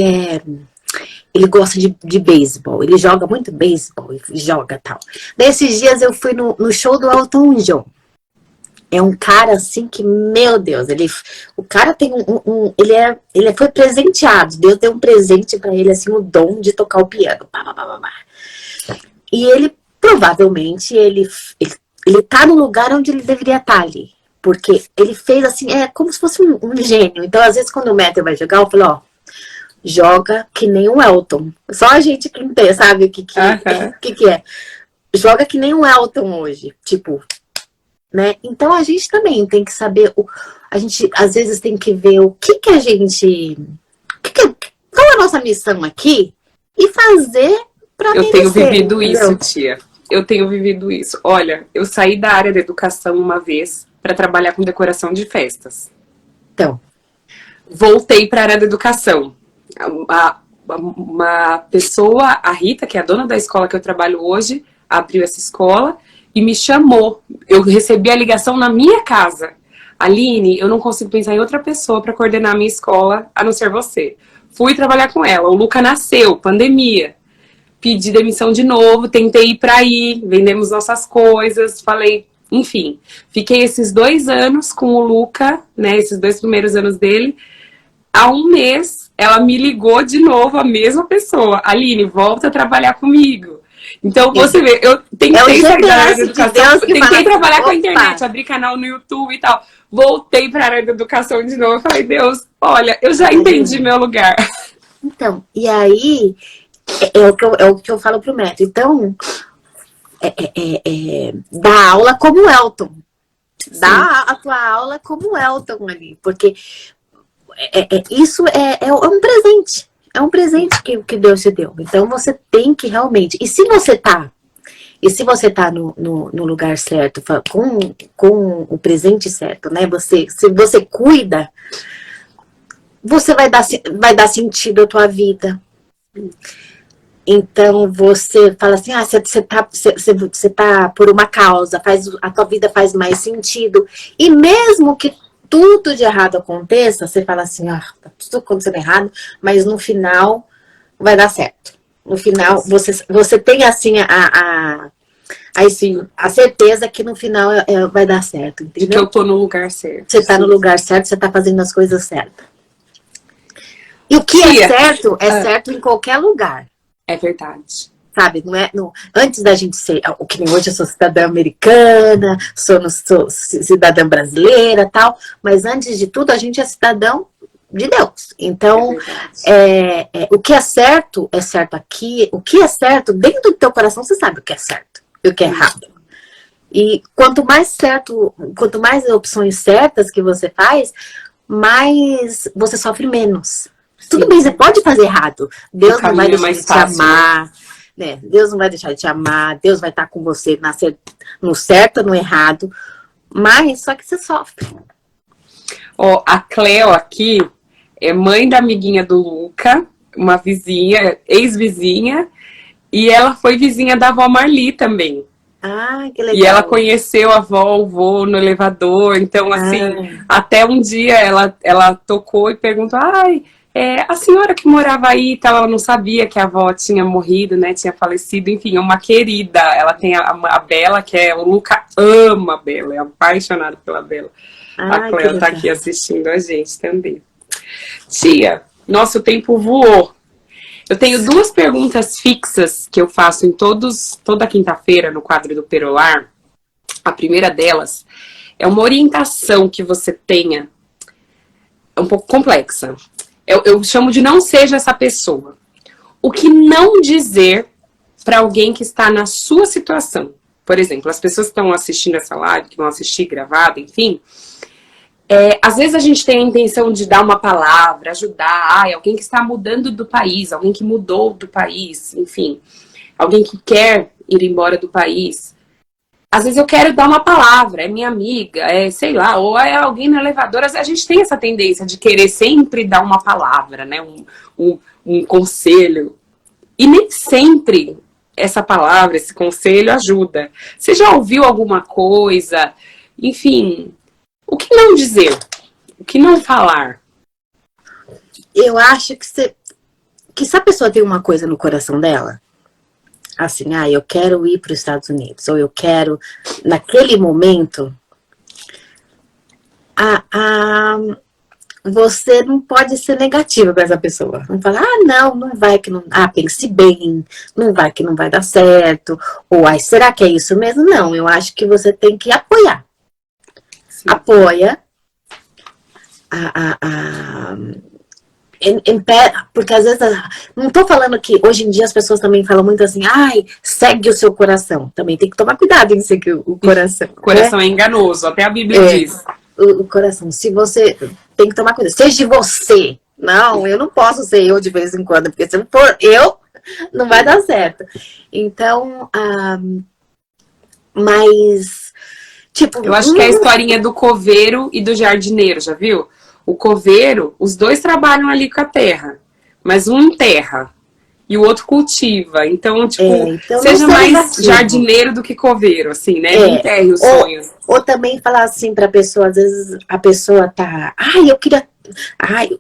ele gosta de beisebol, ele joga muito beisebol, joga tal. Nesses dias eu fui no show do Elton John. É um cara assim que, meu Deus, o cara tem ele foi presenteado. Deus deu um presente pra ele, assim, o dom de tocar o piano. E ele, provavelmente, ele tá no lugar onde ele deveria estar ali. Porque ele fez assim, como se fosse um gênio. Então, às vezes, quando o Matthew vai jogar, eu falo, ó, joga que nem o Elton. Só a gente que entende, sabe o que é. Joga que nem o Elton hoje. Tipo, né? Então a gente também tem que saber, a gente às vezes tem que ver o que a gente, qual é a nossa missão aqui e fazer para merecer. Eu tenho vivido isso, tia. Eu tenho vivido isso. Olha, eu saí da área da educação uma vez para trabalhar com decoração de festas. Então, voltei para a área da educação. Uma pessoa, a Rita, que é a dona da escola que eu trabalho hoje, abriu essa escola e me chamou. Eu recebi a ligação na minha casa. Aline, eu não consigo pensar em outra pessoa para coordenar a minha escola, a não ser você. Fui trabalhar com ela. O Luca nasceu, pandemia. Pedi demissão de novo, tentei ir para aí, vendemos nossas coisas, falei, enfim. Fiquei esses 2 anos com o Luca, né, esses 2 primeiros anos dele. Há um mês, ela me ligou de novo, a mesma pessoa. Aline, volta a trabalhar comigo. Então, você vê, eu tentei sair da área da educação, tentei trabalhar com a internet, abrir canal no YouTube e tal. Voltei para a área da educação de novo. Falei, Deus, olha, eu já entendi meu lugar. Então, e aí, é o que eu falo pro Matthew. Então, dá aula como o Elton. Dá a tua aula como o Elton ali. Porque isso é um presente. É um presente que Deus te deu. Então você tem que realmente. E se você tá no lugar certo, com o presente certo, né? Se você cuida, você vai dar sentido à tua vida. Então você fala assim, você tá por uma causa, a tua vida faz mais sentido. E mesmo que tudo de errado aconteça, você fala assim, tá tudo acontecendo errado, mas no final vai dar certo. No final, você tem assim a certeza que no final vai dar certo, entendeu? Que eu tô no lugar certo. Você tá no lugar certo, você tá fazendo as coisas certas. E o que é certo, certo em qualquer lugar. É verdade. Sabe, antes da gente ser, o que nem hoje eu sou cidadã americana, sou cidadã brasileira tal, mas antes de tudo a gente é cidadão de Deus. Então, o que é certo aqui, o que é certo dentro do teu coração, você sabe o que é certo e o que é errado. E quanto mais opções certas que você faz, mais você sofre menos. Sim. Tudo bem, você pode fazer errado. Deus não vai deixar de te amar. Né? Deus não vai deixar de te amar, Deus vai estar com você no certo ou no errado, mas só que você sofre. A Cleo aqui é mãe da amiguinha do Luca, uma vizinha, ex-vizinha, e ela foi vizinha da avó Marli também. Ah, que E ela legal. conheceu a avó, o vô no elevador. Então, assim, até um dia ela tocou e perguntou: ai, a senhora que morava aí, tal, ela não sabia que a avó tinha morrido, né? Tinha falecido. Enfim, é uma querida. Ela tem a Bela, que o Luca ama a Bela, é apaixonado pela Bela. A Ah, que Cleo tá aqui legal. assistindo a gente também. Tia, nosso tempo voou. Eu tenho duas perguntas fixas que eu faço em toda quinta-feira no quadro do Perolar. A primeira delas é uma orientação que você tenha, é um pouco complexa. Eu chamo de não seja essa pessoa. O que não dizer para alguém que está na sua situação? Por exemplo, as pessoas que estão assistindo essa live, que vão assistir gravada, enfim, às vezes a gente tem a intenção de dar uma palavra, ajudar, alguém que está mudando do país, alguém que mudou do país, enfim, alguém que quer ir embora do país. Às vezes eu quero dar uma palavra, é minha amiga, sei lá, ou é alguém no elevador. A gente tem essa tendência de querer sempre dar uma palavra, né? Um conselho. E nem sempre essa palavra, esse conselho ajuda. Você já ouviu alguma coisa? Enfim, o que não dizer? O que não falar? Eu acho que se a pessoa tem uma coisa no coração dela, assim, eu quero ir para os Estados Unidos, ou eu quero, naquele momento, você não pode ser negativa para essa pessoa. Não falar, não vai que não. Pense bem, não vai que não vai dar certo. Ou, será que é isso mesmo? Não, eu acho que você tem que apoiar. Sim. Apoia. Porque às vezes, não tô falando que hoje em dia as pessoas também falam muito assim, segue o seu coração. Também tem que tomar cuidado em seguir o coração. O coração é enganoso, até a Bíblia diz. O coração, se você tem que tomar cuidado, seja você. Não, eu não posso ser eu de vez em quando, porque se eu for eu, não vai dar certo. Então, mas, tipo... Eu acho que é a historinha do coveiro e do jardineiro, já viu? O coveiro, os dois trabalham ali com a terra, mas um enterra e o outro cultiva. Então, tipo, então seja mais negativo. Jardineiro do que coveiro, assim, né? Não enterre os sonhos. Ou também falar assim pra pessoa, às vezes a pessoa tá... eu queria...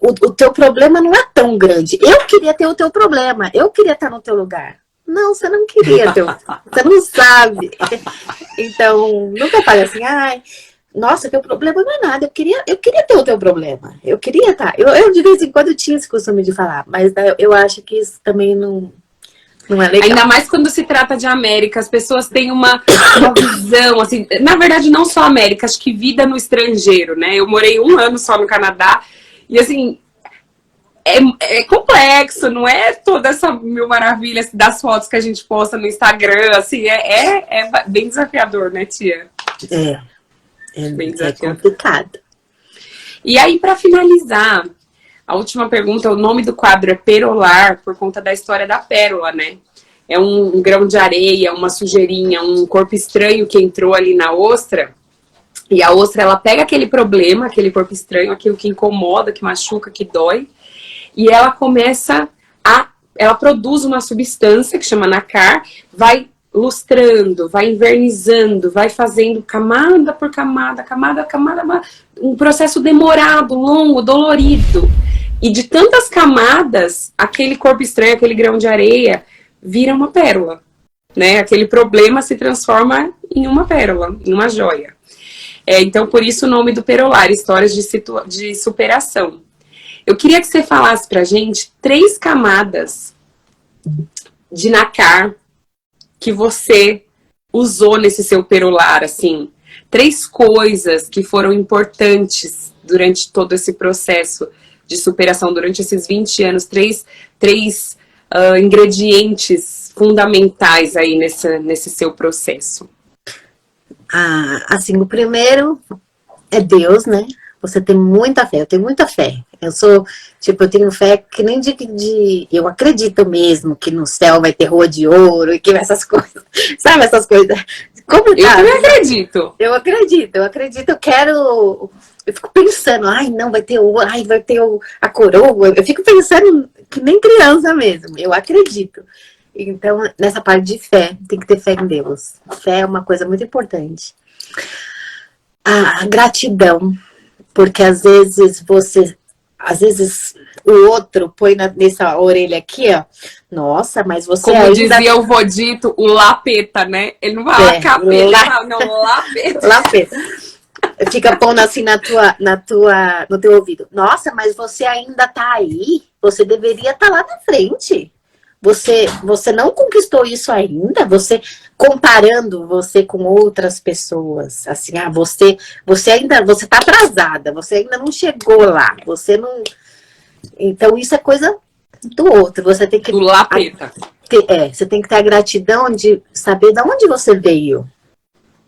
o teu problema não é tão grande. Eu queria ter o teu problema. Eu queria estar no teu lugar. Não, você não queria ter. Você não sabe. Então, nunca fale assim, nossa, teu problema não é nada. Eu queria ter o teu problema. Eu queria estar. Eu de vez em quando tinha esse costume de falar, mas eu acho que isso também não é legal. Ainda mais quando se trata de América, as pessoas têm uma visão, assim, na verdade não só América, acho que vida no estrangeiro, né? Eu morei 1 ano só no Canadá e assim, é complexo, não é toda essa mil maravilhas das fotos que a gente posta no Instagram, assim, é bem desafiador, né, tia? É complicado. E aí, para finalizar, a última pergunta, o nome do quadro é Perolar, por conta da história da pérola, né? É um grão de areia, uma sujeirinha, um corpo estranho que entrou ali na ostra. E a ostra, ela pega aquele problema, aquele corpo estranho, aquilo que incomoda, que machuca, que dói. E ela começa ela produz uma substância que chama nácar, vai lustrando, vai invernizando, vai fazendo camada por camada, um processo demorado, longo, dolorido. E de tantas camadas, aquele corpo estranho, aquele grão de areia, vira uma pérola, né? Aquele problema se transforma em uma pérola, em uma joia. Então, por isso o nome do Perolar, Histórias de Superação. Eu queria que você falasse pra gente 3 camadas de nácar que você usou nesse seu perolar, assim, 3 coisas que foram importantes durante todo esse processo de superação, durante esses 20 anos, 3 ingredientes fundamentais aí nesse seu processo. Assim, o primeiro é Deus, né? Você tem muita fé, eu tenho muita fé. Eu tenho fé que nem eu acredito mesmo que no céu vai ter rua de ouro e que essas coisas, sabe essas coisas? Eu também acredito. Eu acredito, eu fico pensando, não, vai ter ouro, vai ter a coroa. Eu fico pensando que nem criança mesmo, eu acredito. Então, nessa parte de fé, tem que ter fé em Deus. Fé é uma coisa muito importante. A gratidão, porque às vezes o outro põe nessa orelha aqui, ó. Nossa, mas você Como ainda... dizia o Vodito, o lapeta, né? Ele não fala capeta, ele fala, não, lapeta. Lapeta. Fica pondo assim no teu ouvido. Nossa, mas você ainda tá aí? Você deveria estar lá na frente. Você não conquistou isso ainda? Você comparando você com outras pessoas, assim, você tá atrasada, você ainda não chegou lá, você não. Então isso é coisa do outro. Você tem que do lapeta. Você tem que ter a gratidão de saber de onde você veio,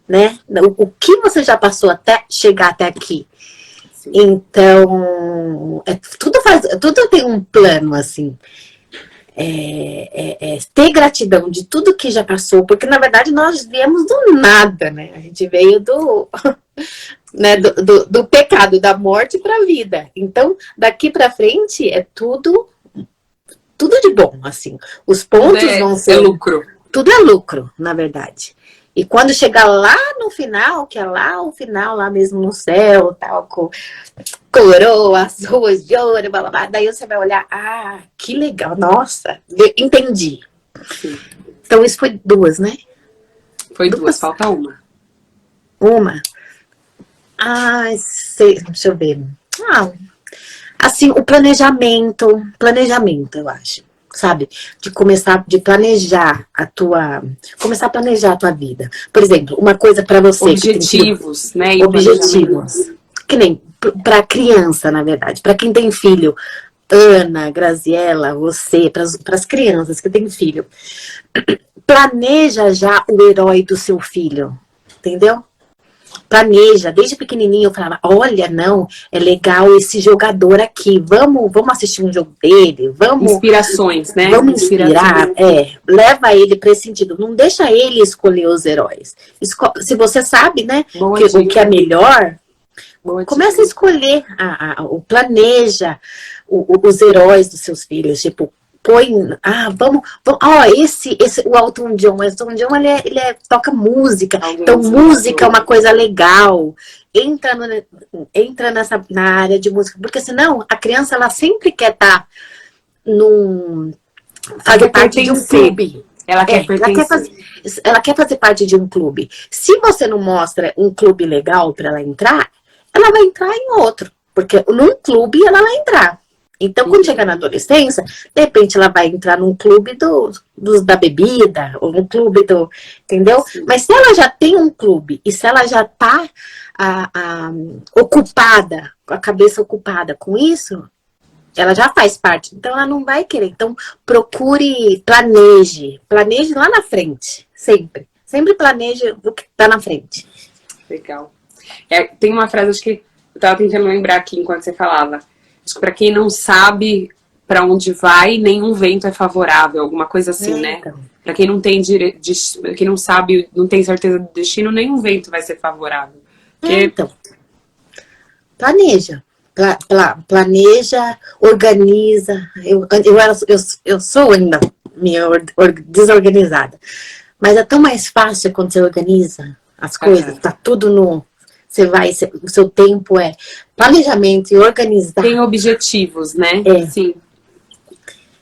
né? O que você já passou até chegar até aqui. Sim. Então, tudo tem um plano, assim. Ter gratidão de tudo que já passou, porque na verdade nós viemos do nada, né? A gente veio né, do pecado, da morte para a vida. Então, daqui para frente é tudo de bom, assim. Os pontos vão ser... É lucro. Tudo é lucro, na verdade. E quando chegar lá no final, que é lá o final, lá mesmo no céu, tal, com coroas, ruas de ouro, blá, blá, blá, daí você vai olhar, que legal, nossa, entendi. Sim. Então isso foi duas, né? Foi duas, falta uma. Uma? Deixa eu ver. Assim, o planejamento, eu acho. Sabe? De planejar começar a planejar a tua vida. Por exemplo, uma coisa para você. Objetivos, né? Objetivos. Que nem para criança, na verdade. Para quem tem filho. Ana, Graziella, você, para as crianças que têm filho. Planeja já o herói do seu filho. Entendeu? Planeja, desde pequenininho eu falava, olha, não, é legal esse jogador aqui, vamos assistir um jogo dele, vamos... Inspirações, né? Vamos inspirar, leva ele para esse sentido, não deixa ele escolher os heróis. Se você sabe, né, o que é melhor, começa a escolher, planeja os heróis dos seus filhos, tipo, põe, vamos, o Elton John, ele toca música, então música é uma coisa legal, entra na área de música, porque senão a criança, ela sempre quer estar fazer parte de um clube. Ela quer fazer parte de um clube. Se você não mostra um clube legal para ela vai entrar em outro, porque num clube ela vai entrar. Então, quando chegar na adolescência, de repente ela vai entrar num clube da bebida, ou num clube entendeu? Sim. Mas se ela já tem um clube, e se ela já tá ocupada, com a cabeça ocupada com isso, ela já faz parte. Então, ela não vai querer. Então, planeje lá na frente, sempre. Sempre planeje o que tá na frente. Legal. Tem uma frase, acho que eu tava tentando lembrar aqui enquanto você falava. Para quem não sabe para onde vai, nenhum vento é favorável, alguma coisa assim, né? Para quem não tem quem não sabe, não tem certeza do destino, nenhum vento vai ser favorável. Então, planeja, organiza. Eu sou ainda meio desorganizada, mas é tão mais fácil quando você organiza as coisas, tá tudo o seu tempo é planejamento e organizar. Tem objetivos, né? Sim.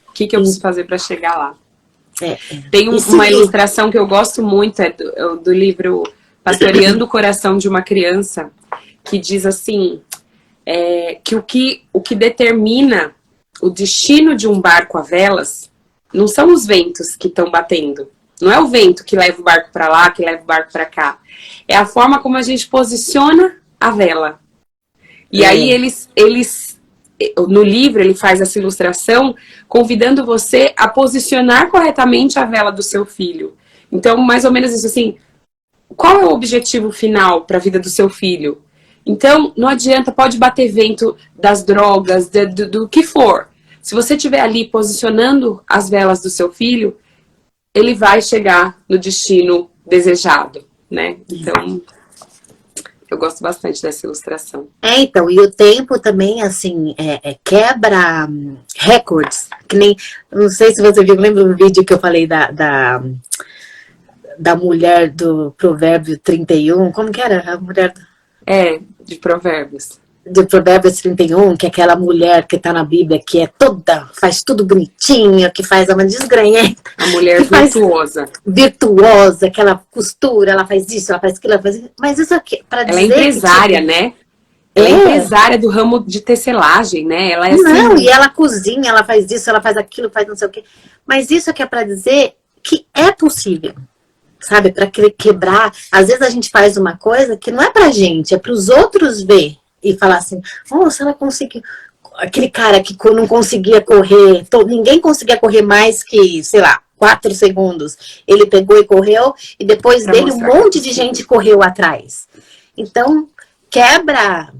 O que eu preciso fazer para chegar lá? Tem uma ilustração que eu gosto muito, do livro Pastoreando o Coração de uma Criança, que diz assim, que o que determina o destino de um barco a velas não são os ventos que estão batendo. Não é o vento que leva o barco para lá, que leva o barco para cá. É a forma como a gente posiciona a vela. E aí no livro ele faz essa ilustração convidando você a posicionar corretamente a vela do seu filho. Então, mais ou menos isso assim, qual é o objetivo final para a vida do seu filho? Então, não adianta, pode bater vento das drogas, do que for. Se você estiver ali posicionando as velas do seu filho, ele vai chegar no destino desejado, né? Então, Eu gosto bastante dessa ilustração. Então, e o tempo também, assim, quebra recordes. Que nem, não sei se você viu, lembra do vídeo que eu falei da mulher do Provérbio 31? Como que era? A mulher De provérbios. do Provérbios 31, que é aquela mulher que tá na Bíblia, que é toda, faz tudo bonitinho, que faz uma desgranhenta. A mulher virtuosa. Virtuosa, que ela costura, ela faz isso, ela faz aquilo, ela faz isso. Mas isso aqui, para dizer Ela é empresária, que, tipo, né? Ela é empresária do ramo de tecelagem, né? Ela é assim... Não, e ela cozinha, ela faz isso, ela faz aquilo, faz não sei o quê. Mas isso aqui é para dizer que é possível, sabe? Para quebrar. Às vezes a gente faz uma coisa que não é pra gente, é para os outros ver e falar assim: nossa, ela conseguiu. Aquele cara que não conseguia correr, ninguém conseguia correr mais que, sei lá, 4 segundos. Ele pegou e correu, e depois Pra dele um mostrar monte que de gente correu atrás. Então, quebra.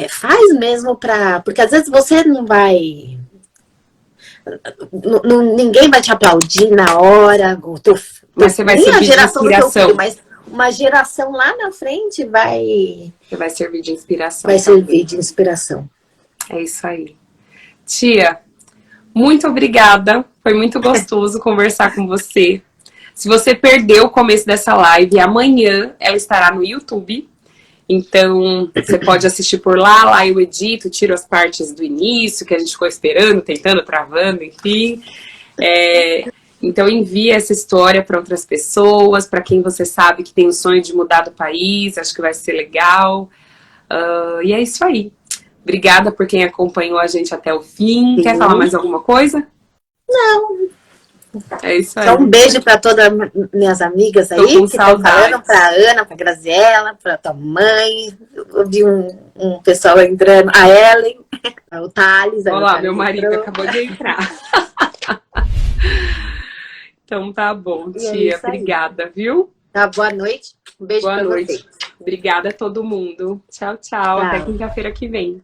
Faz mesmo pra... Porque às vezes você não vai... ninguém vai te aplaudir na hora. Mas você vai nem a servir de geração do teu inspiração. filho, mas uma geração lá na frente vai Você vai servir de inspiração. servir de inspiração. É isso aí. Tia, muito obrigada. Foi muito gostoso conversar com você. Se você perdeu o começo dessa live, amanhã ela estará no YouTube. Então, você pode assistir por lá. Lá eu edito, tiro as partes do início, que a gente ficou esperando, tentando, travando, enfim. Então, envie essa história para outras pessoas, para quem você sabe que tem o sonho de mudar do país. Acho que vai ser legal. E é isso aí. Obrigada por quem acompanhou a gente até o fim. Sim. Quer falar mais alguma coisa? Não. É isso aí. Então, um beijo para todas minhas amigas aí que estão falando, para Ana, para Graziella, para tua mãe. Eu vi um pessoal entrando, a Ellen, o Thales. Olha lá, meu marido acabou de entrar. Então tá bom, tia. Obrigada, viu? Tá, boa noite. Um beijo para vocês. Obrigada a todo mundo. Tchau, tchau. Até quinta-feira que vem.